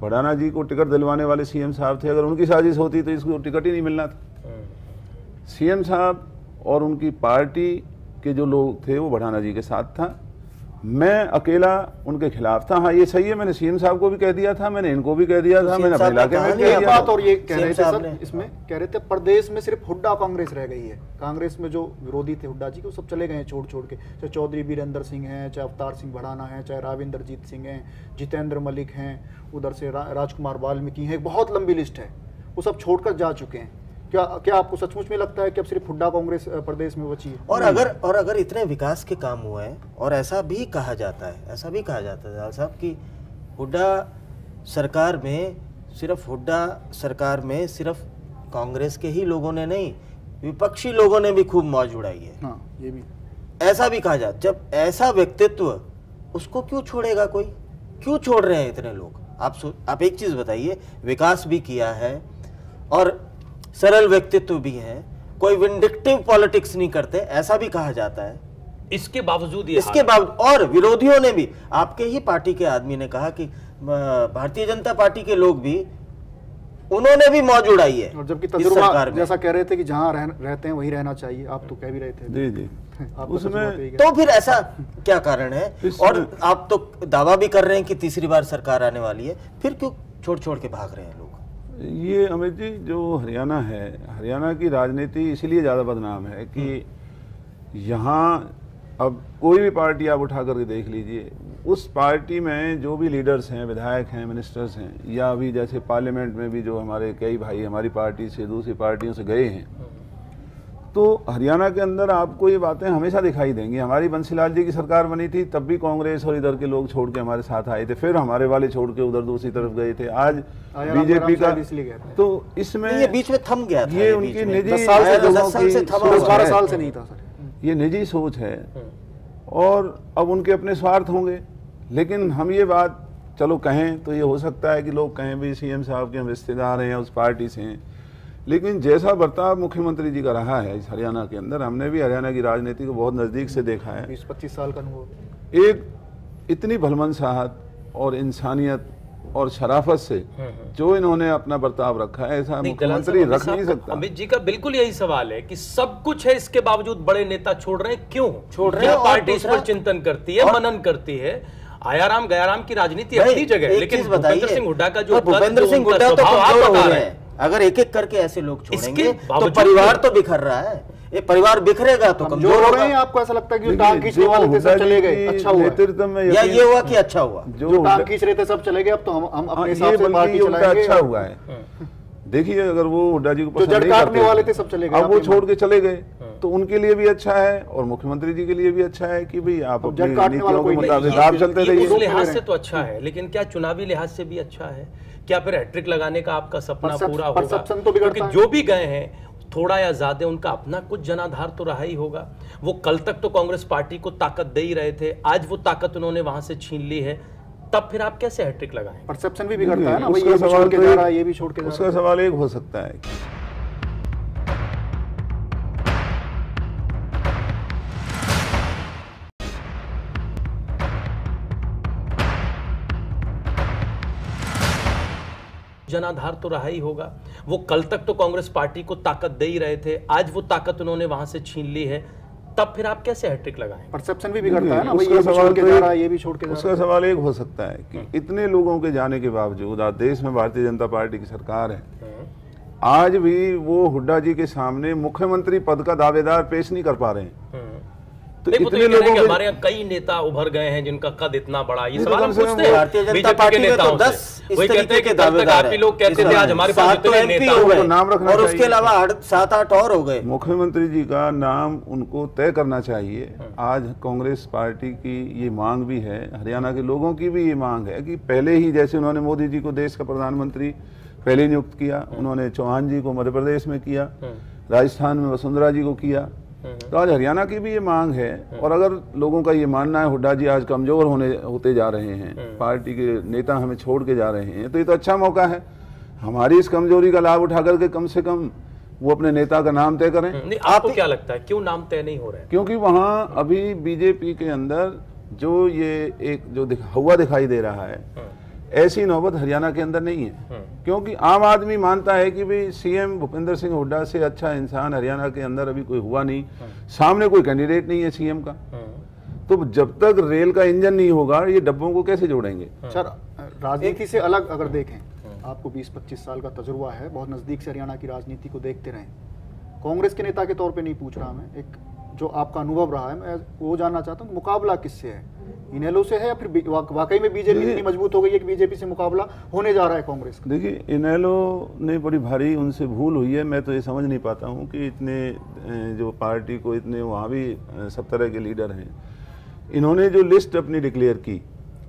भडाना जी को टिकट दिलवाने वाले सीएम साहब थे। अगर उनकी साजिश होती तो इसको टिकट ही नहीं मिलना था। सीएम साहब और उनकी पार्टी के जो लोग थे वो भडाना जी के साथ था, मैं अकेला उनके खिलाफ था। हाँ, ये सही है, मैंने सीएम साहब को भी कह दिया था, मैंने इनको भी कह दिया था, मैंने अपने इलाके में कह दिया था। और ये कह रहे थे सर, इसमें कह रहे थे प्रदेश में सिर्फ हुड्डा कांग्रेस रह गई है। कांग्रेस में जो विरोधी थे हुड्डा जी के, वो सब चले गए हैं छोड़ छोड़ के। चाहे चौधरी वीरेंद्र सिंह हैं, चाहे अवतार सिंह भडाना हैं, चाहे राविंदरजीत सिंह हैं, जितेंद्र मलिक हैं, उधर से राजकुमार वाल्मीकि हैं, बहुत लंबी लिस्ट है, वो सब छोड़कर जा चुके हैं। क्या आपको सचमुच में लगता है कि अब सिर्फ हुड्डा कांग्रेस प्रदेश में बची है? और अगर इतने विकास के काम हुए हैं, और ऐसा भी कहा जाता है दलाल साहब कि हुड्डा सरकार में सिर्फ कांग्रेस के ही लोगों ने नहीं, विपक्षी लोगों ने भी खूब मौज उड़ाई है। हाँ, ये भी ऐसा भी कहा जाए, जब ऐसा व्यक्तित्व, उसको क्यों छोड़ेगा कोई? क्यों छोड़ रहे हैं इतने लोग? आप एक चीज बताइए, विकास भी किया है और सरल व्यक्तित्व भी है, कोई विंडिक्टिव पॉलिटिक्स नहीं करते, ऐसा भी कहा जाता है। इसके बावजूद और विरोधियों ने भी, आपके ही पार्टी के आदमी ने कहा कि भारतीय जनता पार्टी के लोग भी, उन्होंने भी मौज उड़ाई है। और जबकि तजुर्बा जैसा कह रहे थे कि जहां रहते हैं वहीं रहना चाहिए, आप तो कह भी रहे थे। जी जी, उसमें तो फिर ऐसा क्या कारण है? और आप तो दावा भी कर रहे हैं कि तीसरी बार सरकार आने वाली है, फिर क्यों छोड़ छोड़ के भाग रहे हैं लोग? ये अमित जी, जो हरियाणा है, हरियाणा की राजनीति इसलिए ज़्यादा बदनाम है कि यहाँ अब कोई भी पार्टी आप उठा करके देख लीजिए, उस पार्टी में जो भी लीडर्स हैं, विधायक हैं, मिनिस्टर्स हैं, या अभी जैसे पार्लियामेंट में भी जो हमारे कई भाई हमारी पार्टी से दूसरी पार्टियों से गए हैं, तो हरियाणा के अंदर आपको ये बातें हमेशा दिखाई देंगी। हमारी बंसीलाल जी की सरकार बनी थी, तब भी कांग्रेस और इधर के लोग छोड़ के हमारे साथ आए थे, फिर हमारे वाले छोड़ के उधर दूसरी तरफ गए थे। आज बीजेपी का, तो इसमें ये बीच में थम गया था, ये उनकी निजी 10 साल से 12 साल से नहीं था सर, ये निजी सोच है और अब उनके अपने स्वार्थ होंगे। लेकिन हम ये बात चलो कहें तो ये हो सकता है कि लोग कहें भी सीएम साहब के हम रिश्तेदार हैं, उस पार्टी से हैं, लेकिन जैसा बर्ताव मुख्यमंत्री जी का रहा है इस हरियाणा के अंदर, हमने भी हरियाणा की राजनीति को बहुत नज़दीक से देखा है। 20-25 साल का अनुभव। एक इतनी भलमनसाहत और इंसानियत और शराफत से जो इन्होंने अपना बर्ताव रखा है, ऐसा मुख्यमंत्री रख नहीं सकता। अमित जी का बिल्कुल यही सवाल है कि सब कुछ है, इसके बावजूद बड़े नेता छोड़ रहे हैं, क्यों छोड़ रहे हैं? पार्टी इस पर चिंतन करती है, मनन करती है। आयाराम गयाराम की राजनीति अपनी जगह है, लेकिन भूपेंद्र सिंह हुड्डा का जो भूपेंद्र सिंह हुड्डा तो कमजोर हो रहे हैं। अगर एक एक करके ऐसे लोग छोड़ेंगे तो परिवार तो बिखर रहा है, ये परिवार बिखरेगा तो कमजोर हो रहे हैं। आपको ऐसा लगता है कि टांग खींचने वाले थे सब चले गए, अच्छा हुआ, नेतृत्व में या ये हुआ कि अच्छा हुआ? जो टांग खींच रहे थे सब चले गए, अब तो हम अपने हिसाब से पार्टी चलाएंगे। अच्छा हुआ है। देखिए, अगर वो हुड्डा जी को पसंद नहीं करते वाले थे सब चले गए, अब वो छोड़ के चले गए, तो उनके लिए भी अच्छा है और मुख्यमंत्री जी के लिए भी अच्छा है कि भाई आप अपनी नीतियों के मुताबिक आप चलते रहिए। उस लिहाज से तो अच्छा है, लेकिन क्या चुनावी लिहाज से भी अच्छा है? क्या फिर हैट्रिक लगाने का आपका सपना पूरा होगा? क्योंकि जो भी गए हैं थोड़ा या ज्यादा उनका अपना कुछ जनाधार तो रहा ही होगा। वो कल तक तो कांग्रेस पार्टी को ताकत दे ही रहे थे, आज वो ताकत उन्होंने वहां से छीन ली है, तब फिर आप कैसे हैट्रिक लगाएं? परसेप्शन भी बिगड़ता है ना, ये भी छोड़ के जा रहा है, ये भी छोड़ के जा रहा है। उसका सवाल एक हो सकता है जनाधार तो रहा ही होगा। वो कल तक तो कांग्रेस पार्टी को ताकत दे ही रहे थे, आज वो ताकत उन्होंने वहां से छीन ली है, तब फिर आप कैसे हैट्रिक लगाएं? परसेप्शन भी बिगड़ता है ना, ये भी छोड़ के जा रहा है, ये भी छोड़ के जा रहा है। उसका सवाल एक हो सकता है कि इतने लोगों के जाने के बावजूद आज देश में भारतीय जनता पार्टी की सरकार है, आज भी वो हुड्डा जी के सामने मुख्यमंत्री पद का दावेदार पेश नहीं कर पा रहे हैं। तो इतने लोगों के हमारे यहाँ कई नेता उभर गए हैं जिनका कद इतना बड़ा, ये सवाल हम पूछते हैं बीजेपी के नेताओं से। वही कहते हैं कि कल तक आप ही लोग कहते थे, आज हमारे पास इतने नेता हो गए, नाम रखना और उसके अलावा 7-8 और हो गए। मुख्यमंत्री जी का नाम उनको तय करना चाहिए। आज कांग्रेस पार्टी की ये मांग भी है, हरियाणा के लोगों की भी ये मांग है कि पहले ही जैसे उन्होंने मोदी जी को देश का प्रधानमंत्री पहले नियुक्त किया, उन्होंने चौहान जी को मध्य प्रदेश में किया, राजस्थान में वसुंधरा जी को किया, तो आज हरियाणा की भी ये मांग है। और अगर लोगों का ये मानना है हुड्डा जी आज कमजोर होते जा रहे हैं, पार्टी के नेता हमें छोड़ के जा रहे हैं, तो ये तो अच्छा मौका है हमारी इस कमजोरी का लाभ उठा करके कम से कम वो अपने नेता का नाम तय करें। नहीं, आपको क्या लगता है क्यों नाम तय नहीं हो रहा है? क्योंकि वहाँ अभी बीजेपी के अंदर जो ये एक जो हवा दिखाई दे रहा है, ऐसी नौबत हरियाणा के अंदर नहीं है। क्योंकि आम आदमी मानता है कि भाई सीएम भूपेंद्र सिंह हुड्डा से अच्छा इंसान हरियाणा के अंदर अभी कोई हुआ नहीं, सामने कोई कैंडिडेट नहीं है सीएम का, तो जब तक रेल का इंजन नहीं होगा ये डब्बों को कैसे जोड़ेंगे? सर, राजनीति से अलग अगर देखें, आपको 20-25 साल का तजुर्बा है, बहुत नजदीक से हरियाणा की राजनीति को देखते रहे, कांग्रेस के नेता के तौर पे नहीं पूछ रहा मैं, एक जो आपका अनुभव रहा है मैं वो जानना चाहता हूँ, मुकाबला किससे है? इनेलो से है या फिर वाकई में बीजेपी इतनी मजबूत हो गई है कि बीजेपी से मुकाबला होने जा रहा है कांग्रेस का? देखिए, इनेलो ने बड़ी भारी उनसे भूल हुई है। मैं तो ये समझ नहीं पाता हूँ कि इतने जो पार्टी को इतने वहाँ भी सब तरह के लीडर हैं, इन्होंने जो लिस्ट अपनी डिक्लेयर की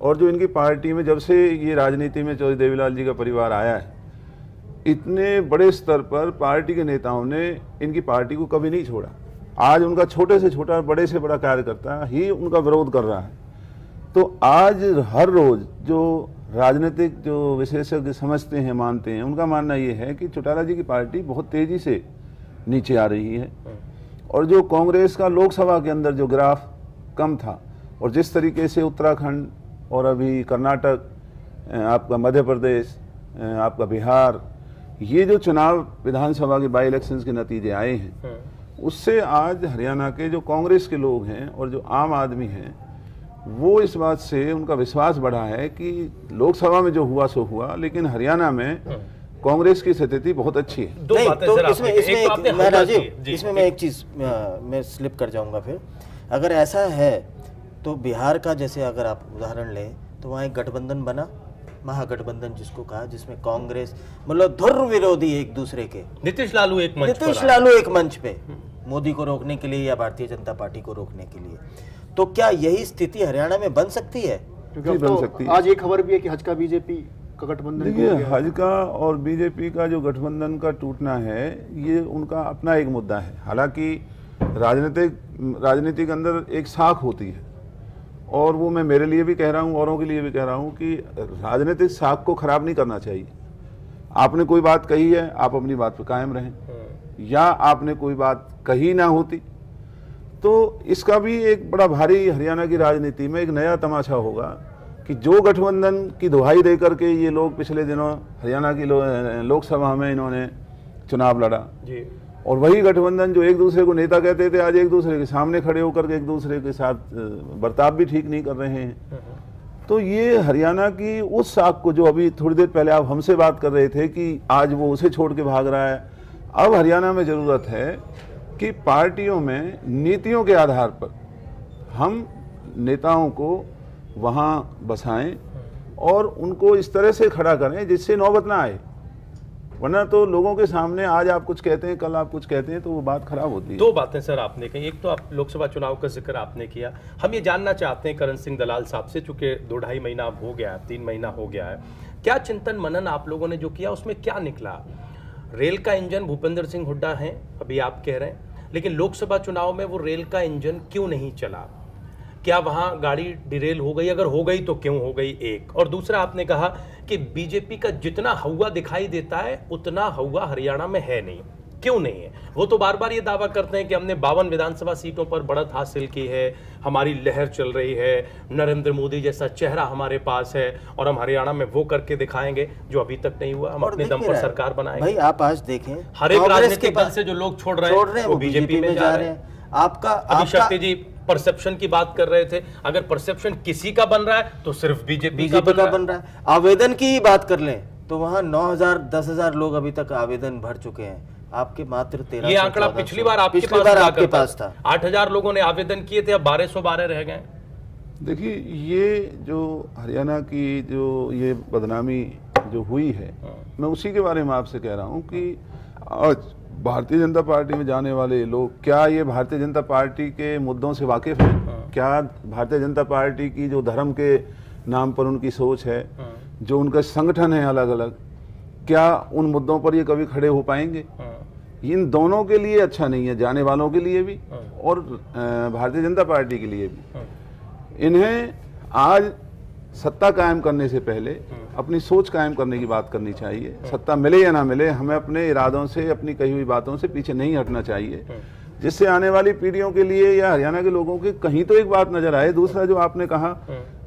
और जो इनकी पार्टी में जब से ये राजनीति में चौधरी देवीलाल जी का परिवार आया है, इतने बड़े स्तर पर पार्टी के नेताओं ने इनकी पार्टी को कभी नहीं छोड़ा। आज उनका छोटे से छोटा, बड़े से बड़ा कार्यकर्ता ही उनका विरोध कर रहा है। तो आज हर रोज जो राजनीतिक जो विशेषज्ञ समझते हैं, मानते हैं, उनका मानना ये है कि चौटाला जी की पार्टी बहुत तेजी से नीचे आ रही है। और जो कांग्रेस का लोकसभा के अंदर जो ग्राफ कम था, और जिस तरीके से उत्तराखंड और अभी कर्नाटक, आपका मध्य प्रदेश, आपका बिहार, ये जो चुनाव विधानसभा के बाई इलेक्शंस के नतीजे आए हैं, उससे आज हरियाणा के जो कांग्रेस के लोग हैं और जो आम आदमी हैं, वो इस बात से उनका विश्वास बढ़ा है कि लोकसभा में जो हुआ सो हुआ, लेकिन हरियाणा में कांग्रेस की स्थिति बहुत अच्छी है। दो बातें सर आपने की। एक तो आपने मैं हल्ला राजीव, की। जी, इसमें मैं एक चीज मैं स्लिप कर जाऊंगा फिर। अगर ऐसा है तो बिहार का जैसे अगर आप उदाहरण लें तो वहाँ एक गठबंधन बना, महागठबंधन जिसको कहा, जिसमें कांग्रेस मतलब धुर विरोधी एक दूसरे के, नीतीश लालू एक मंच पर नीतीश आए। लालू एक मंच पे, मोदी को रोकने के लिए या भारतीय जनता पार्टी को रोकने के लिए। तो क्या यही स्थिति हरियाणा में बन सकती है? क्योंकि जी, अब बन तो सकती है। आज ये खबर भी है कि हज का बीजेपी का गठबंधन देखिए, टूट गया है। हज का और बीजेपी का जो गठबंधन का टूटना है, ये उनका अपना एक मुद्दा है। हालांकि राजनीति के अंदर एक साख होती है, और वो मैं मेरे लिए भी कह रहा हूँ, औरों के लिए भी कह रहा हूँ कि राजनीतिक साख को खराब नहीं करना चाहिए। आपने कोई बात कही है, आप अपनी बात पर कायम रहें, या आपने कोई बात कही ना होती तो इसका भी एक बड़ा भारी हरियाणा की राजनीति में एक नया तमाशा होगा कि जो गठबंधन की दुहाई दे करके ये लोग पिछले दिनों हरियाणा की लोकसभा में इन्होंने चुनाव लड़ा जी, और वही गठबंधन जो एक दूसरे को नेता कहते थे, आज एक दूसरे के सामने खड़े होकर के एक दूसरे के साथ बर्ताव भी ठीक नहीं कर रहे हैं। तो ये हरियाणा की उस साख को, जो अभी थोड़ी देर पहले आप हमसे बात कर रहे थे कि आज वो उसे छोड़ के भाग रहा है, अब हरियाणा में जरूरत है कि पार्टियों में नीतियों के आधार पर हम नेताओं को वहाँ बसाएं और उनको इस तरह से खड़ा करें जिससे नौबत ना आए। वरना तो लोगों के सामने आज आप कुछ कहते हैं, कल आप कुछ कहते हैं, तो वो बात खराब होती है। दो बातें सर आपने कही। एक तो आप लोकसभा चुनाव का जिक्र आपने किया। हम ये जानना चाहते हैं करण सिंह दलाल साहब से, चूंकि 2-2.5 महीना अब हो गया है, 3 महीना हो गया है, क्या चिंतन मनन आप लोगों ने जो किया उसमें क्या निकला? रेल का इंजन भूपेंद्र सिंह हुड्डा हैं, अभी आप कह रहे हैं, लेकिन लोकसभा चुनाव में वो रेल का इंजन क्यों नहीं चला? क्या वहां गाड़ी डिरेल हो गई? अगर हो गई तो क्यों हो गई? एक। और दूसरा, आपने कहा कि बीजेपी का जितना हवा दिखाई देता है उतना हवा हरियाणा में है नहीं। क्यों नहीं है? वो तो बार बार ये दावा करते हैं कि हमने 52 विधानसभा सीटों पर बढ़त हासिल की है, हमारी लहर चल रही है, नरेंद्र मोदी जैसा चेहरा हमारे पास है और हम हरियाणा में वो करके दिखाएंगे जो अभी तक नहीं हुआ। हम अपने दम पर सरकार बनाएंगे। भाई आप आज देखें, हर एक राजनीतिक दल से जो लोग छोड़ रहे हैं वो बीजेपी में जा रहे हैं। आपका शक्ति जी परसेप्शन की बात कर रहे थे, अगर परसेप्शन किसी का बन रहा है तो सिर्फ बीजेपी का बन रहा है। आवेदन की ही बात कर लें तो वहां 9,000 10,000 लोग अभी तक आवेदन भर चुके हैं, आपके मात्र 1300। ये आंकड़ा पिछली बार आपके पास था। 8,000 लोगों ने आवेदन किए थे, अब 1212 रह गए। देखिए, ये जो हरियाणा की जो ये बदनामी जो हुई है, मैं उसी के बारे में आपसे कह रहा हूँ कि आज भारतीय जनता पार्टी में जाने वाले लोग क्या ये भारतीय जनता पार्टी के मुद्दों से वाकिफ हैं? क्या भारतीय जनता पार्टी की जो धर्म के नाम पर उनकी सोच है, जो उनका संगठन है अलग अलग, क्या उन मुद्दों पर ये कभी खड़े हो पाएंगे? इन दोनों के लिए अच्छा नहीं है, जाने वालों के लिए भी और भारतीय जनता पार्टी के लिए भी। इन्हें आज सत्ता कायम करने से पहले अपनी सोच कायम करने की बात करनी चाहिए। सत्ता मिले या ना मिले, हमें अपने इरादों से, अपनी कही हुई बातों से पीछे नहीं हटना चाहिए, जिससे आने वाली पीढ़ियों के लिए या हरियाणा के लोगों के कहीं तो एक बात नजर आए। दूसरा, जो आपने कहा,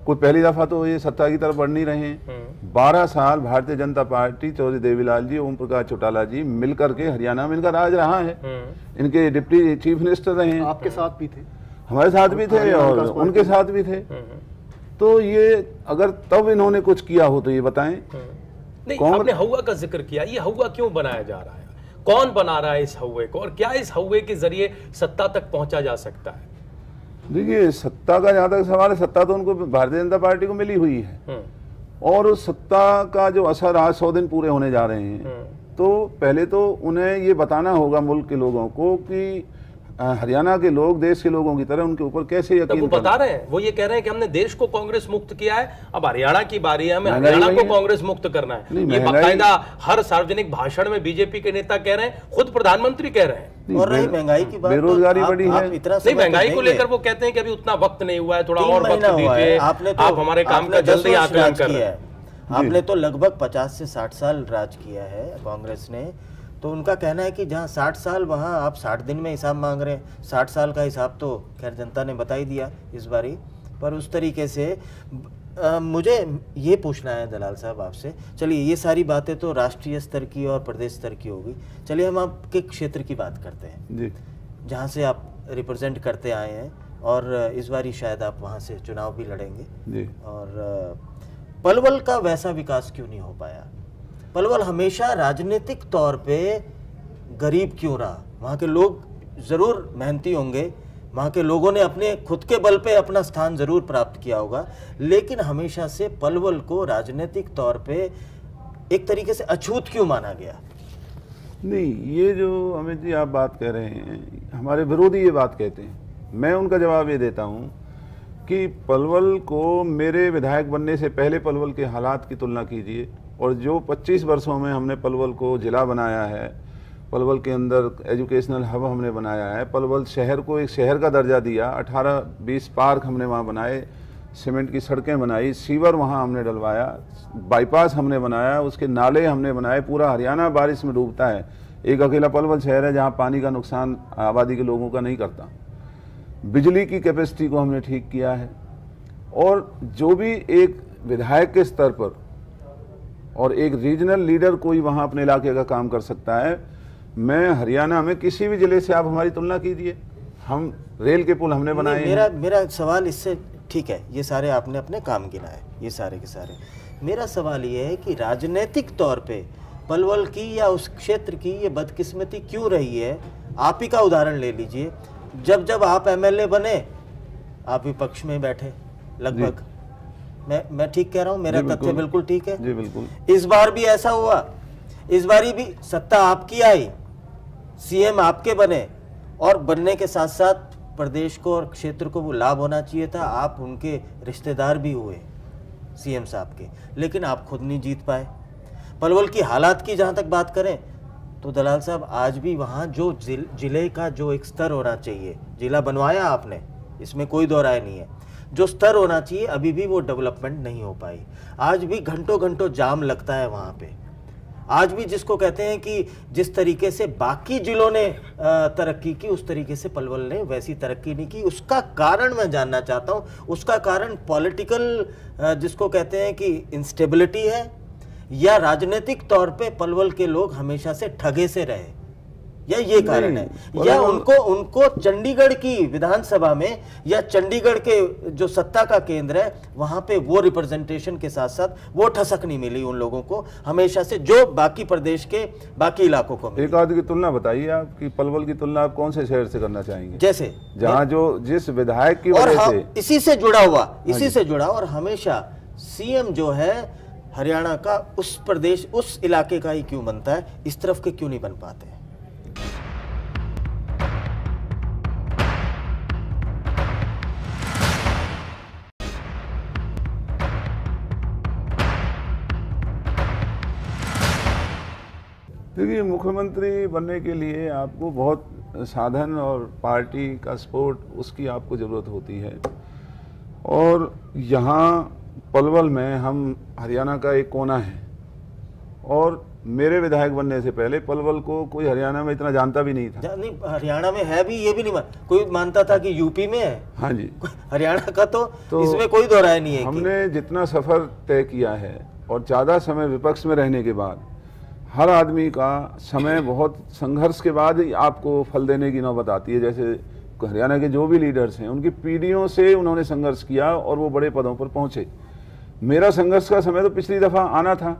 कोई पहली दफा तो ये सत्ता की तरफ बढ़ नहीं रहे हैं। 12 साल भारतीय जनता पार्टी, चौधरी देवीलाल जी, ओम प्रकाश चौटाला जी मिलकर के हरियाणा में इनका राज रहा है। इनके डिप्टी चीफ मिनिस्टर रहे हैं, आपके साथ भी थे, हमारे साथ भी थे और उनके साथ भी थे। तो ये अगर तब इन्होंने कुछ किया हो तो ये बताएं। नहीं, आपने हवा का जिक्र किया, ये हवा क्यों बनाया जा रहा है? कौन बना रहा है इस हवे को, और क्या इस हवे के जरिए सत्ता तक पहुंचा जा सकता है? देखिए, सत्ता का जहां तक सवाल है, सत्ता तो उनको भारतीय जनता पार्टी को मिली हुई है, और उस सत्ता का जो असर आज 100 दिन पूरे होने जा रहे हैं, तो पहले तो उन्हें ये बताना होगा मुल्क के लोगों को कि हरियाणा के लोग देश के लोगों की तरह उनके ऊपर कैसे तो यकीन वो बता करें? रहे हैं, वो ये कह रहे हैं कि हमने देश को कांग्रेस मुक्त किया है, अब हरियाणा की बारी है, हमें महंगाई हरियाणा को वही है। कांग्रेस मुक्त करना है। नहीं, ये महंगाई- बाकायदा हर सार्वजनिक भाषण में बीजेपी के नेता कह रहे हैं, खुद प्रधानमंत्री कह रहे हैं। और रही महंगाई की बात, बेरोजगारी आप- बढ़ी आप है। इतना नहीं, समय महंगाई तो को देंगे। लेकर वो कहते हैं कि अभी उतना वक्त नहीं हुआ है, थोड़ा 3 और वक्त महीना हुआ है। दीजिए, आपने तो आप हमारे काम का 10 जल्दी वर्ष आकलन राज कर किया रहे है। हैं। आपने तो लगभग 50 से 60 साल राज किया है कांग्रेस ने, तो उनका कहना है कि जहां 60 साल वहां आप 60 दिन में हिसाब मांग रहे हैं। 60 साल का हिसाब तो खैर जनता ने बता ही दिया इस बारी, पर उस तरीके से मुझे ये पूछना है दलाल साहब आपसे। चलिए, ये सारी बातें तो राष्ट्रीय स्तर की और प्रदेश स्तर की होगी, चलिए हम आपके क्षेत्र की बात करते हैं जी, जहाँ से आप रिप्रेजेंट करते आए हैं, और इस बारी शायद आप वहाँ से चुनाव भी लड़ेंगे। जी। और पलवल का वैसा विकास क्यों नहीं हो पाया? पलवल हमेशा राजनीतिक तौर पे गरीब क्यों रहा? वहाँ के लोग जरूर मेहनती होंगे, वहाँ के लोगों ने अपने खुद के बल पे अपना स्थान जरूर प्राप्त किया होगा, लेकिन हमेशा से पलवल को राजनीतिक तौर पे एक तरीके से अछूत क्यों माना गया? नहीं, ये जो अमित जी आप बात कह रहे हैं, हमारे विरोधी ये बात कहते हैं। मैं उनका जवाब ये देता हूँ कि पलवल को मेरे विधायक बनने से पहले पलवल के हालात की तुलना कीजिए, और जो 25 वर्षों में हमने पलवल को जिला बनाया है, पलवल के अंदर एजुकेशनल हब हमने बनाया है, पलवल शहर को एक शहर का दर्जा दिया, 18-20 पार्क हमने वहाँ बनाए, सीमेंट की सड़कें बनाई, सीवर वहाँ हमने डलवाया, बाईपास हमने बनाया, उसके नाले हमने बनाए। पूरा हरियाणा बारिश में डूबता है, एक अकेला पलवल शहर है जहाँ पानी का नुकसान आबादी के लोगों का नहीं करता। बिजली की कैपेसिटी को हमने ठीक किया है, और जो भी एक विधायक के स्तर पर और एक रीजनल लीडर कोई वहाँ अपने इलाके का काम कर सकता है। मैं हरियाणा में किसी भी जिले से आप हमारी तुलना कीजिए, हम रेल के पुल हमने बनाए हैं। मेरा सवाल इससे, ठीक है, ये सारे आपने अपने काम गिनाए, ये सारे के सारे। मेरा सवाल ये है कि राजनीतिक तौर पे पलवल की या उस क्षेत्र की ये बदकिस्मती क्यों रही है? आप ही का उदाहरण ले लीजिए, जब जब आप एमएलए बने आप विपक्ष में बैठे लगभग। मैं ठीक कह रहा हूँ? मेरा तथ्य बिल्कुल ठीक है? जी बिल्कुल। इस बार भी ऐसा हुआ, इस बारी भी सत्ता आपकी आई, सीएम आपके बने, और बनने के साथ साथ प्रदेश को और क्षेत्र को वो लाभ होना चाहिए था। आप उनके रिश्तेदार भी हुए सीएम साहब के, लेकिन आप खुद नहीं जीत पाए। पलवल की हालात की जहाँ तक बात करें तो दलाल साहब, आज भी वहाँ जो जिले का जो एक स्तर होना चाहिए, जिला बनवाया आपने, इसमें कोई दो राय नहीं है, जो स्तर होना चाहिए अभी भी वो डेवलपमेंट नहीं हो पाई। आज भी घंटों घंटों जाम लगता है वहाँ पे। आज भी जिसको कहते हैं कि जिस तरीके से बाकी जिलों ने तरक्की की, उस तरीके से पलवल ने वैसी तरक्की नहीं की। उसका कारण मैं जानना चाहता हूँ। उसका कारण पॉलिटिकल जिसको कहते हैं कि इंस्टेबिलिटी है, या राजनीतिक तौर पे पलवल के लोग हमेशा से ठगे से रहे, या ये कारण है, या उनको चंडीगढ़ की विधानसभा में या चंडीगढ़ के जो सत्ता का केंद्र है वहां पे वो रिप्रेजेंटेशन के साथ साथ वो ठसक नहीं मिली उन लोगों को हमेशा से, जो बाकी प्रदेश के बाकी इलाकों को मिली। एक आदि की तुलना बताइए आप कि पलवल की तुलना आप कौन से शहर से करना चाहेंगे? जैसे जहाँ जो जिस विधायक की और वजह से इसी से जुड़ा हुआ, इसी से जुड़ा, और हमेशा सीएम जो है हरियाणा का उस प्रदेश, उस इलाके का ही क्यों बनता है, इस तरफ के क्यों नहीं बन पाते? देखिए, मुख्यमंत्री बनने के लिए आपको बहुत साधन और पार्टी का सपोर्ट उसकी आपको ज़रूरत होती है। और यहाँ पलवल में हम हरियाणा का एक कोना है, और मेरे विधायक बनने से पहले पलवल को कोई हरियाणा में इतना जानता भी नहीं था। नहीं, हरियाणा में है भी, ये भी नहीं कोई मानता था कि यूपी में है। हाँ जी। हरियाणा का तो इसमें कोई दो राय नहीं है। हमने जितना सफ़र तय किया है, और ज़्यादा समय विपक्ष में रहने के बाद, हर आदमी का समय बहुत संघर्ष के बाद ही आपको फल देने की नौबत आती है। जैसे हरियाणा के जो भी लीडर्स हैं, उनकी पीढ़ियों से उन्होंने संघर्ष किया और वो बड़े पदों पर पहुंचे। मेरा संघर्ष का समय तो पिछली दफ़ा आना था,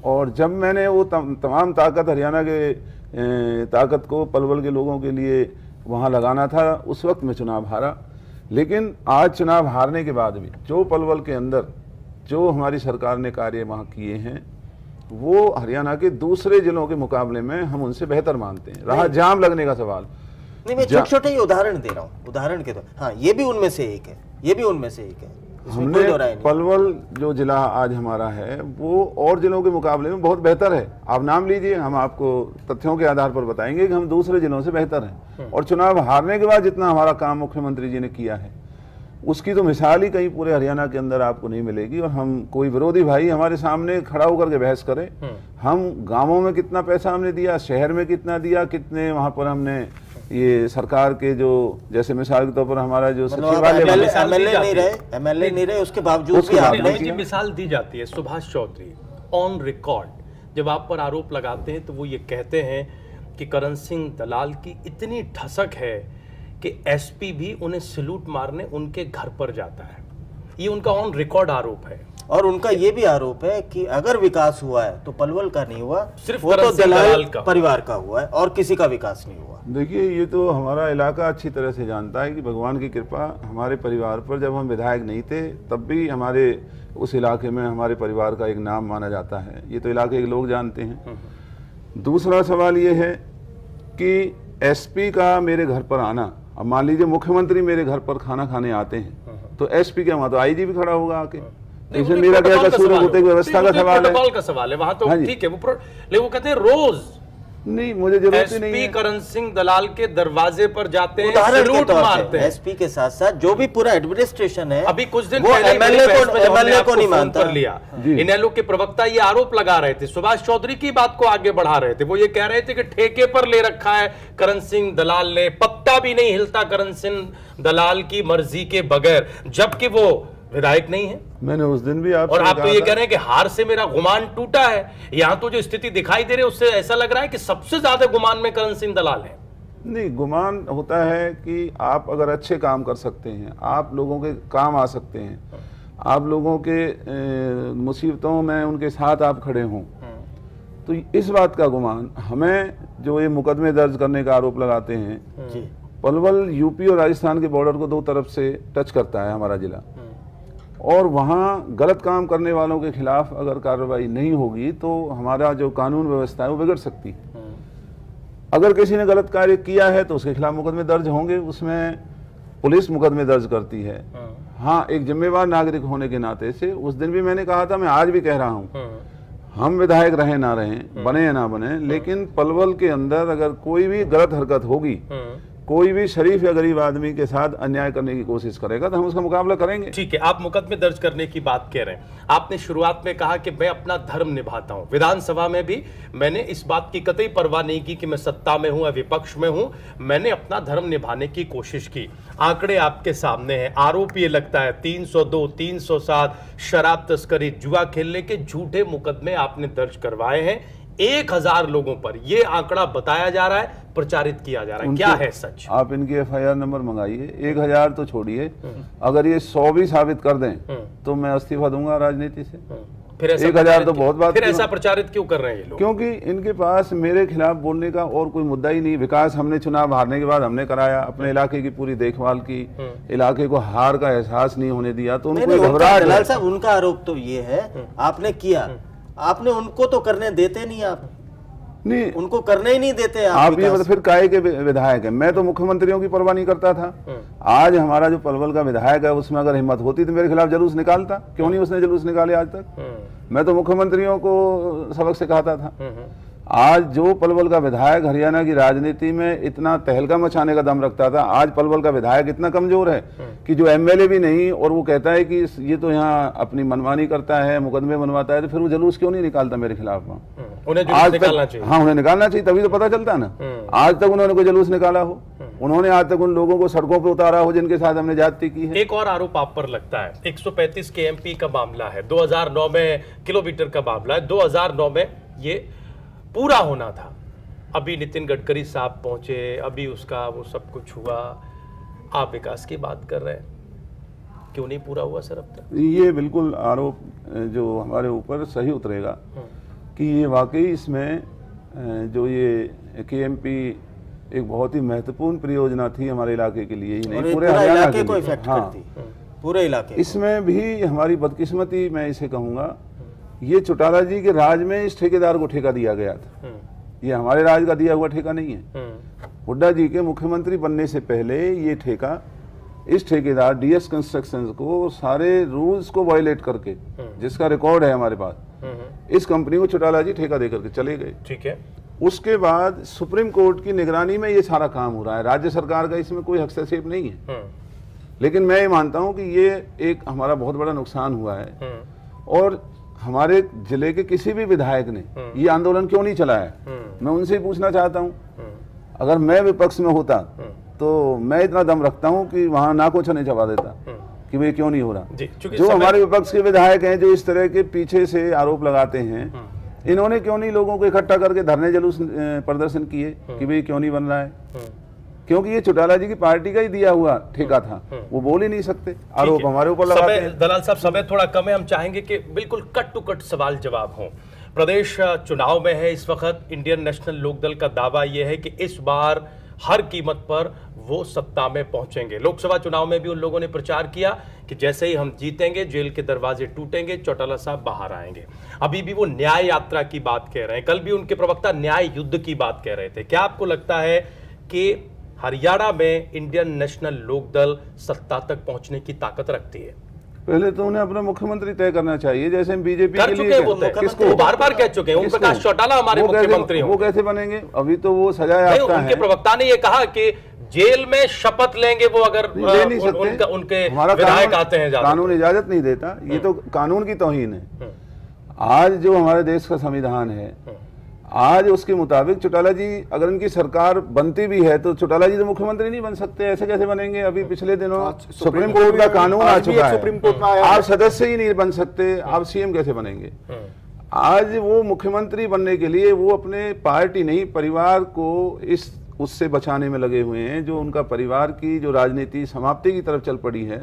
और जब मैंने वो तमाम ताकत हरियाणा के ताकत को पलवल के लोगों के लिए वहाँ लगाना था, उस वक्त मैं चुनाव हारा। लेकिन आज चुनाव हारने के बाद भी जो पलवल के अंदर जो हमारी सरकार ने कार्य वहाँ किए हैं, वो हरियाणा के दूसरे जिलों के मुकाबले में हम उनसे बेहतर मानते हैं। रहा जाम लगने का सवाल, नहीं, मैं छोटे छोटे ही उदाहरण दे रहा हूँ, उदाहरण के तो हाँ, ये भी उनमें से एक है, ये भी उनमें से एक है। इसमें कोई दो राय हमने नहीं। पलवल जो जिला आज हमारा है वो और जिलों के मुकाबले में बहुत बेहतर है। आप नाम लीजिए, हम आपको तथ्यों के आधार पर बताएंगे कि हम दूसरे जिलों से बेहतर हैं। और चुनाव हारने के बाद जितना हमारा काम मुख्यमंत्री जी ने किया है उसकी तो मिसाल ही कहीं पूरे हरियाणा के अंदर आपको नहीं मिलेगी। और हम कोई विरोधी भाई हमारे सामने खड़ा होकर के बहस करे, हम गांवों में कितना पैसा हमने दिया, शहर में कितना दिया, कितने वहां पर हमने ये सरकार के जो जैसे मिसाल के तौर पर हमारा जो सचिवालय एमएलए नहीं रहे उसके बावजूद भी आपने मिसाल दी जाती है। सुभाष चौधरी ऑन रिकॉर्ड जब आप पर आरोप लगाते हैं तो वो ये कहते हैं कि करण सिंह दलाल की इतनी ठसक है कि एसपी भी उन्हें सैल्यूट मारने उनके घर पर जाता है। ये उनका ऑन रिकॉर्ड आरोप है। और उनका ये भी आरोप है कि अगर विकास हुआ है तो पलवल का नहीं हुआ, सिर्फ वो तो करण सिंह दलाल दलाल का परिवार का हुआ है और किसी का विकास नहीं हुआ। देखिए, ये तो हमारा इलाका अच्छी तरह से जानता है कि भगवान की कृपा हमारे परिवार पर, जब हम विधायक नहीं थे तब भी हमारे उस इलाके में हमारे परिवार का एक नाम माना जाता है। ये तो इलाके के लोग जानते हैं। दूसरा सवाल ये है कि एसपी का मेरे घर पर आना, अब मान लीजिए मुख्यमंत्री मेरे घर पर खाना खाने आते हैं तो एसपी क्या वहां तो आईजी भी खड़ा होगा आके। इसमें मेरा क्या कसूर है? होते व्यवस्था का सवाल है, प्रोटोकॉल का सवाल है। वहां तो ठीक है, लेकिन वो कहते हैं रोज नहीं, मुझे जरूरत ही नहीं है। एसपी करण सिंह दलाल के दरवाजे पर जाते हैं, उदाहरण के सैल्यूट तौर मारते पे हैं। एसपी के साथ साथ जो भी पूरा एडमिनिस्ट्रेशन है, अभी कुछ दिन वो पहले एमएलए को नहीं मानता लिया। इनेलो के प्रवक्ता ये आरोप लगा रहे थे, सुभाष चौधरी की बात को आगे बढ़ा रहे थे। वो ये कह रहे थे कि ठेके पर ले रखा है करण सिंह दलाल ने, पत्ता भी नहीं हिलता करण सिंह दलाल की मर्जी के बगैर, जबकि वो विधायक नहीं है। मैंने उस दिन भी और आप तो ये कह रहे हैं कि हार से मेरा गुमान टूटा है। यहां तो जो स्थिति दिखाई दे रही है उससे ऐसा लग रहा है कि सबसे ज्यादा गुमान में करण सिंह दलाल है। नहीं, गुमान होता है कि आप अगर अच्छे काम कर सकते हैं, आप लोगों के काम आ सकते हैं, आप लोगों के मुसीबतों में उनके साथ आप खड़े हों, तो इस बात का गुमान हमें जो ये मुकदमे दर्ज करने का आरोप लगाते हैं। पलवल यूपी और राजस्थान के बॉर्डर को दो तरफ से टच करता है हमारा जिला, और वहाँ गलत काम करने वालों के खिलाफ अगर कार्रवाई नहीं होगी तो हमारा जो कानून व्यवस्था है वो बिगड़ सकती है। अगर किसी ने गलत कार्य किया है तो उसके खिलाफ मुकदमे दर्ज होंगे, उसमें पुलिस मुकदमे दर्ज करती है। हाँ, एक जिम्मेवार नागरिक होने के नाते से उस दिन भी मैंने कहा था, मैं आज भी कह रहा हूँ, हम विधायक रहे ना रहे, बने या ना बने, लेकिन पलवल के अंदर अगर कोई भी गलत हरकत होगी, कोई भी शरीफ या गरीब आदमी के साथ अन्याय करने की कोशिश करेगा तो हम उसका मुकाबला करेंगे। ठीक है, आप मुकदमे दर्ज करने की बात कह रहे हैं। आपने शुरुआत में कहा कि मैं अपना धर्म निभाता हूं। विधानसभा में भी मैंने इस बात की कतई परवाह नहीं की कि मैं सत्ता में हूं या विपक्ष में हूं, मैंने अपना धर्म निभाने की कोशिश की। आंकड़े आपके सामने हैं। आरोप ये लगता है 302, 307 शराब तस्करी, जुआ खेलने के झूठे मुकदमे आपने दर्ज करवाए हैं 1000 लोगों पर। यह आंकड़ा बताया जा रहा है, प्रचारित किया जा रहा है, क्या है सच? आप इनकी एफआईआर नंबर मंगाइए। 1000 तो छोड़िए, अगर ये 100 भी साबित कर दें तो मैं इस्तीफा दूंगा राजनीति से। फिर 1000 तो बहुत बात, फिर ऐसा प्रचारित क्यों कर रहे हैं ये लोग? क्योंकि इनके पास मेरे खिलाफ बोलने का और कोई मुद्दा ही नहीं। विकास हमने चुनाव हारने के बाद हमने कराया, अपने इलाके की पूरी देखभाल की, इलाके को हार का एहसास नहीं होने दिया, तो उनको घबराहट। दलाल साहब, उनका आरोप तो ये है आपने किया, आपने उनको तो करने देते नहीं, आप नहीं, उनको करने ही नहीं देते आप ये मतलब फिर काहे के विधायक है? मैं तो मुख्यमंत्रियों की परवाह नहीं करता था। आज हमारा जो पलवल का विधायक है उसमें अगर हिम्मत होती तो मेरे खिलाफ जुलूस निकालता, क्यों नहीं उसने जुलूस निकाले आज तक? मैं तो मुख्यमंत्रियों को सबक सिखाता था। आज जो पलवल का विधायक हरियाणा की राजनीति में इतना तहलका मचाने का दम रखता था, आज पलवल का विधायक इतना कमजोर है कि जो एमएलए भी नहीं, और वो कहता है कि ये तो यहाँ अपनी मनमानी करता है, मुकदमे बनवाता है, तो फिर वो जुलूस क्यों नहीं निकालता मेरे खिलाफ? उन्हें जुलूस निकालना चाहिए। हाँ, उन्हें निकालना चाहिए, तभी तो पता चलता है ना। आज तक उन्होंने कोई जुलूस निकाला हो? उन्होंने आज तक उन लोगों को सड़कों पर उतारा हो जिनके साथ हमने ज्यादती की है? एक और आरोप आप पर लगता है, 135 के एमपी का मामला है, 2009 में किलोमीटर का मामला है, 2009 में ये पूरा होना था। अभी नितिन गडकरी साहब पहुंचे, अभी उसका वो सब कुछ हुआ, आप विकास की बात कर रहे हैं, क्यों नहीं पूरा हुआ सर अब तक? ये बिल्कुल आरोप जो हमारे ऊपर सही उतरेगा कि ये वाकई इसमें जो ये केएमपी एक बहुत ही महत्वपूर्ण परियोजना थी हमारे इलाके के लिए ही नहीं, पूरे हरियाणा के को इफेक्ट करती, पूरे इलाके। इसमें भी हमारी बदकिस्मती मैं इसे कहूँगा, ये चौटाला जी के राज में इस ठेकेदार को ठेका दिया गया था। ये हमारे राज का दिया हुआ ठेका नहीं है। हुड्डा जी के मुख्यमंत्री बनने से पहले ये ठेका, इस ठेकेदार डीएस कंस्ट्रक्शंस को सारे रूल्स को वायलेट करके, जिसका रिकॉर्ड है हमारे पास, इस कंपनी को चौटाला जी ठेका देकर के चले गए। ठीक है। उसके बाद सुप्रीम कोर्ट की निगरानी में ये सारा काम हो रहा है, राज्य सरकार का इसमें कोई हस्तक्षेप नहीं है। लेकिन मैं ये मानता हूं कि ये एक हमारा बहुत बड़ा नुकसान हुआ है, और हमारे जिले के किसी भी विधायक ने ये आंदोलन क्यों नहीं चलाया, मैं उनसे ही पूछना चाहता हूं। अगर मैं विपक्ष में होता तो मैं इतना दम रखता हूं कि वहां नाको छने चबा देता कि वे क्यों नहीं हो रहा। जो हमारे विपक्ष के विधायक हैं जो इस तरह के पीछे से आरोप लगाते हैं, इन्होंने क्यों नहीं लोगों को इकट्ठा करके धरने जुलूस प्रदर्शन किए कि भाई क्यों नहीं बन रहा है, क्योंकि ये चौटाला जी की पार्टी का ही दिया हुआ ठेका था, वो बोल ही नहीं सकते, आरोप हमारे ऊपर लगाते हैं। दलाल साहब, समय थोड़ा कम है, हम चाहेंगे कि बिल्कुल कट टू कट सवाल जवाब हो। प्रदेश चुनाव में है इस वक्त, इंडियन नेशनल लोकदल का दावा यह है कि इस बार हर कीमत पर वो सत्ता में पहुंचेंगे। लोकसभा चुनाव में भी उन लोगों ने प्रचार किया कि जैसे ही हम जीतेंगे जेल के दरवाजे टूटेंगे, चौटाला साहब बाहर आएंगे। अभी भी वो न्याय यात्रा की बात कह रहे हैं, कल भी उनके प्रवक्ता न्याय युद्ध की बात कह रहे थे। क्या आपको लगता है कि हरियाणा में इंडियन नेशनल लोकदल सत्ता तक पहुंचने की ताकत रखती है? पहले तो उन्हें अपना मुख्यमंत्री तय करना चाहिए, जैसे हम बीजेपी के लिए किसको बार-बार कह चुके हैं, ओम प्रकाश चौटाला हमारे मुख्यमंत्री वो कैसे बनेंगे? अभी तो वो सजा याफ्ता है। उनके प्रवक्ता ने ये कहा कि जेल में शपथ लेंगे वो, अगर ले नहीं सकते, उनके विधायक आते हैं, कानून इजाजत नहीं देता, ये तो कानून की तौहीन है। आज जो हमारे देश का संविधान है, आज उसके मुताबिक चौटाला जी, अगर इनकी सरकार बनती भी है तो चौटाला जी तो मुख्यमंत्री नहीं बन सकते, ऐसे कैसे बनेंगे? अभी पिछले दिनों सुप्रीम कोर्ट का कानून आ चुका है, सुप्रीम कोर्ट में आप सदस्य ही नहीं बन सकते, आप सीएम कैसे बनेंगे? आज वो मुख्यमंत्री बनने के लिए वो अपने पार्टी नहीं, परिवार को इस उससे बचाने में लगे हुए हैं, जो उनका परिवार की जो राजनीति समाप्ति की तरफ चल पड़ी है,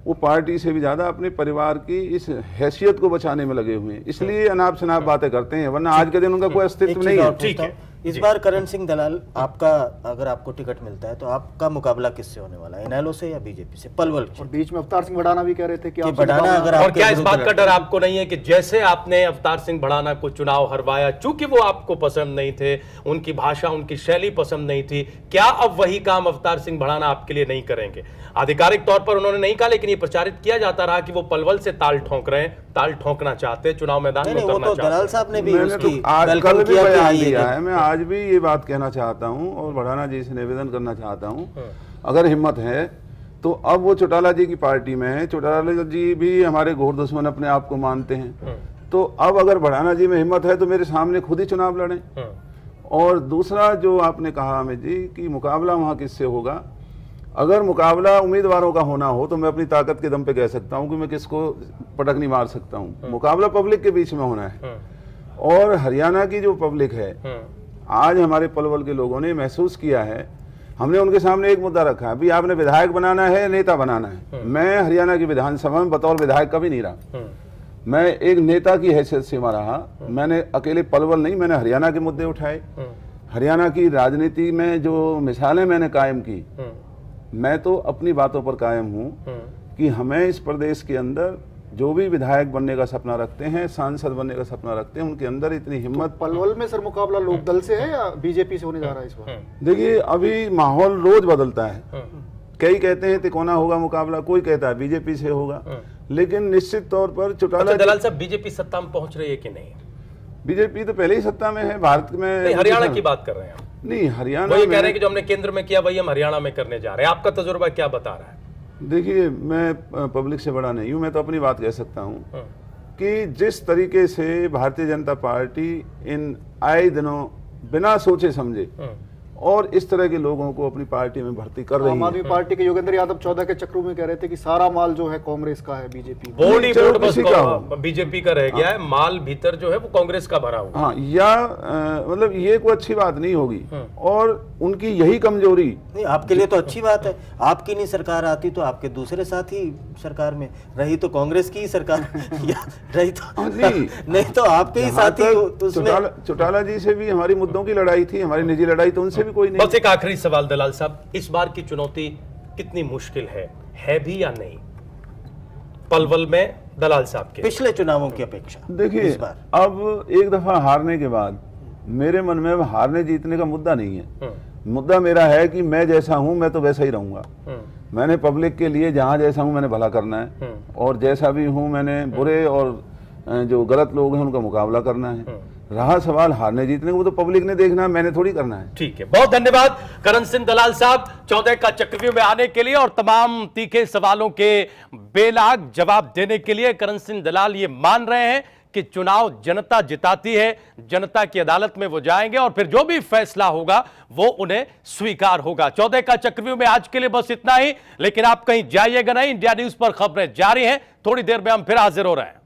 वो पार्टी से भी ज्यादा अपने परिवार की इस हैसियत को बचाने में लगे हुए हैं, इसलिए अनाप शनाप बातें करते हैं, वरना आज के दिन उनका कोई अस्तित्व नहीं है। ठीक है, इस बार करण सिंह दलाल, आपका अगर आपको टिकट मिलता है तो आपका मुकाबला किससे होने वाला है, इनेलो से या बीजेपी से? पलवल और बीच में अवतार सिंह भड़ाना भी कह रहे थे कि भड़ाना, अगर और क्या इस बात का डर आपको नहीं है कि जैसे आपने अवतार सिंह भड़ाना को चुनाव हरवाया, चूंकि वो आपको पसंद नहीं थे, उनकी भाषा उनकी शैली पसंद नहीं थी, क्या अब वही काम अवतार सिंह भड़ाना आपके लिए नहीं करेंगे? आधिकारिक तौर पर उन्होंने नहीं कहा, लेकिन ये प्रचारित किया जाता रहा कि वो पलवल से ताल ठोंक रहे हैं, ताल ठोंकना चाहते हैं, चुनाव मैदान में उतरना चाहते हैं। दलाल साहब ने भी उसकी कल भी बयान दिया है, मैं आज भी ये बात कहना चाहता हूं और भड़ाना जी से निवेदन करना चाहता हूं, अगर हिम्मत है तो अब वो चौटाला जी की पार्टी में है, चौटाला जी भी हमारे घोर दुश्मन अपने आप को मानते हैं, तो अब अगर भड़ाना जी में हिम्मत है तो मेरे सामने खुद ही चुनाव लड़ें। और दूसरा जो आपने कहा अमित जी कि मुकाबला वहां किससे होगा, अगर मुकाबला उम्मीदवारों का होना हो तो मैं अपनी ताकत के दम पे कह सकता हूं कि मैं किसको पटक नहीं मार सकता हूं, मुकाबला पब्लिक के बीच में होना है। और हरियाणा की जो पब्लिक है, आज हमारे पलवल के लोगों ने महसूस किया है, हमने उनके सामने एक मुद्दा रखा है, अभी आपने विधायक बनाना है, नेता बनाना है। मैं हरियाणा की विधानसभा में बतौर विधायक कभी नहीं रहा, मैं एक नेता की हैसियत से रहा, मैंने अकेले पलवल नहीं, मैंने हरियाणा के मुद्दे उठाए, हरियाणा की राजनीति में जो मिसालें मैंने कायम की, मैं तो अपनी बातों पर कायम हूं कि हमें इस प्रदेश के अंदर जो भी विधायक बनने का सपना रखते हैं, सांसद बनने का सपना रखते हैं, उनके अंदर इतनी हिम्मत। तो पलवल में सर मुकाबला लोकदल से है या बीजेपी से होने जा रहा है इस बार? देखिए, अभी माहौल रोज बदलता है, कई कहते हैं तिकोना होगा मुकाबला, कोई कहता है बीजेपी से होगा, लेकिन निश्चित तौर पर चौटाला। दलाल साहब, बीजेपी सत्ता में पहुंच रही है कि नहीं? बीजेपी तो पहले ही सत्ता में है भारत में। हरियाणा की बात कर रहे हैं नहीं, हरियाणा ये कह रहे हैं कि जो हमने केंद्र में किया वही हम हरियाणा में करने जा रहे हैं, आपका तजुर्बा क्या बता रहा है? देखिए, मैं पब्लिक से बड़ा नहीं हूं, मैं तो अपनी बात कह सकता हूं कि जिस तरीके से भारतीय जनता पार्टी इन आए दिनों बिना सोचे समझे और इस तरह के लोगों को अपनी पार्टी में भर्ती कर रही है। आम आदमी पार्टी के योगेंद्र यादव 14 के चक्रों में कह रहे थे कि सारा माल जो है कांग्रेस का है, बीजेपी बोर्ड ही बोर्ड बस बीजेपी का रह गया है, माल भीतर जो है वो कांग्रेस का भरा हुआ। हाँ, या मतलब ये कोई अच्छी बात नहीं होगी, और उनकी यही कमजोरी। नहीं, आपके लिए तो अच्छी बात है, आपकी नहीं सरकार आती तो आपके दूसरे साथी सरकार में रही तो कांग्रेस की ही सरकार रही तो नहीं तो आपके ही साथी। चौटाला जी से भी हमारी मुद्दों की लड़ाई थी, हमारी निजी लड़ाई तो उनसे कोई नहीं। बस एक आखिरी सवाल दलाल साहब, इस बार की चुनौती कितनी मुश्किल है भी या नहीं पलवल में दलाल साहब के पिछले चुनावों की अपेक्षा? देखिए, अब एक दफा हारने के बाद मेरे मन में हारने जीतने का मुद्दा नहीं है। मुद्दा मेरा है कि मैं जैसा हूं मैं तो वैसा ही रहूंगा। मैंने पब्लिक के लिए जहां जैसा हूं मैंने भला करना है, और जैसा भी हूं मैंने बुरे और जो गलत लोग हैं उनका मुकाबला करना है। रहा सवाल हारने जीतने को, वो तो पब्लिक ने देखना है, मैंने थोड़ी करना है। ठीक है, बहुत धन्यवाद करण सिंह दलाल साहब 14 का चक्रव्यूह में आने के लिए और तमाम तीखे सवालों के बेलाग जवाब देने के लिए। करण सिंह दलाल ये मान रहे हैं कि चुनाव जनता जिताती है, जनता की अदालत में वो जाएंगे और फिर जो भी फैसला होगा वो उन्हें स्वीकार होगा। 14 का चक्रव्यूह में आज के लिए बस इतना ही, लेकिन आप कहीं जाइएगा नहीं, इंडिया न्यूज पर खबरें जारी हैं। थोड़ी देर में हम फिर हाजिर हो रहे हैं।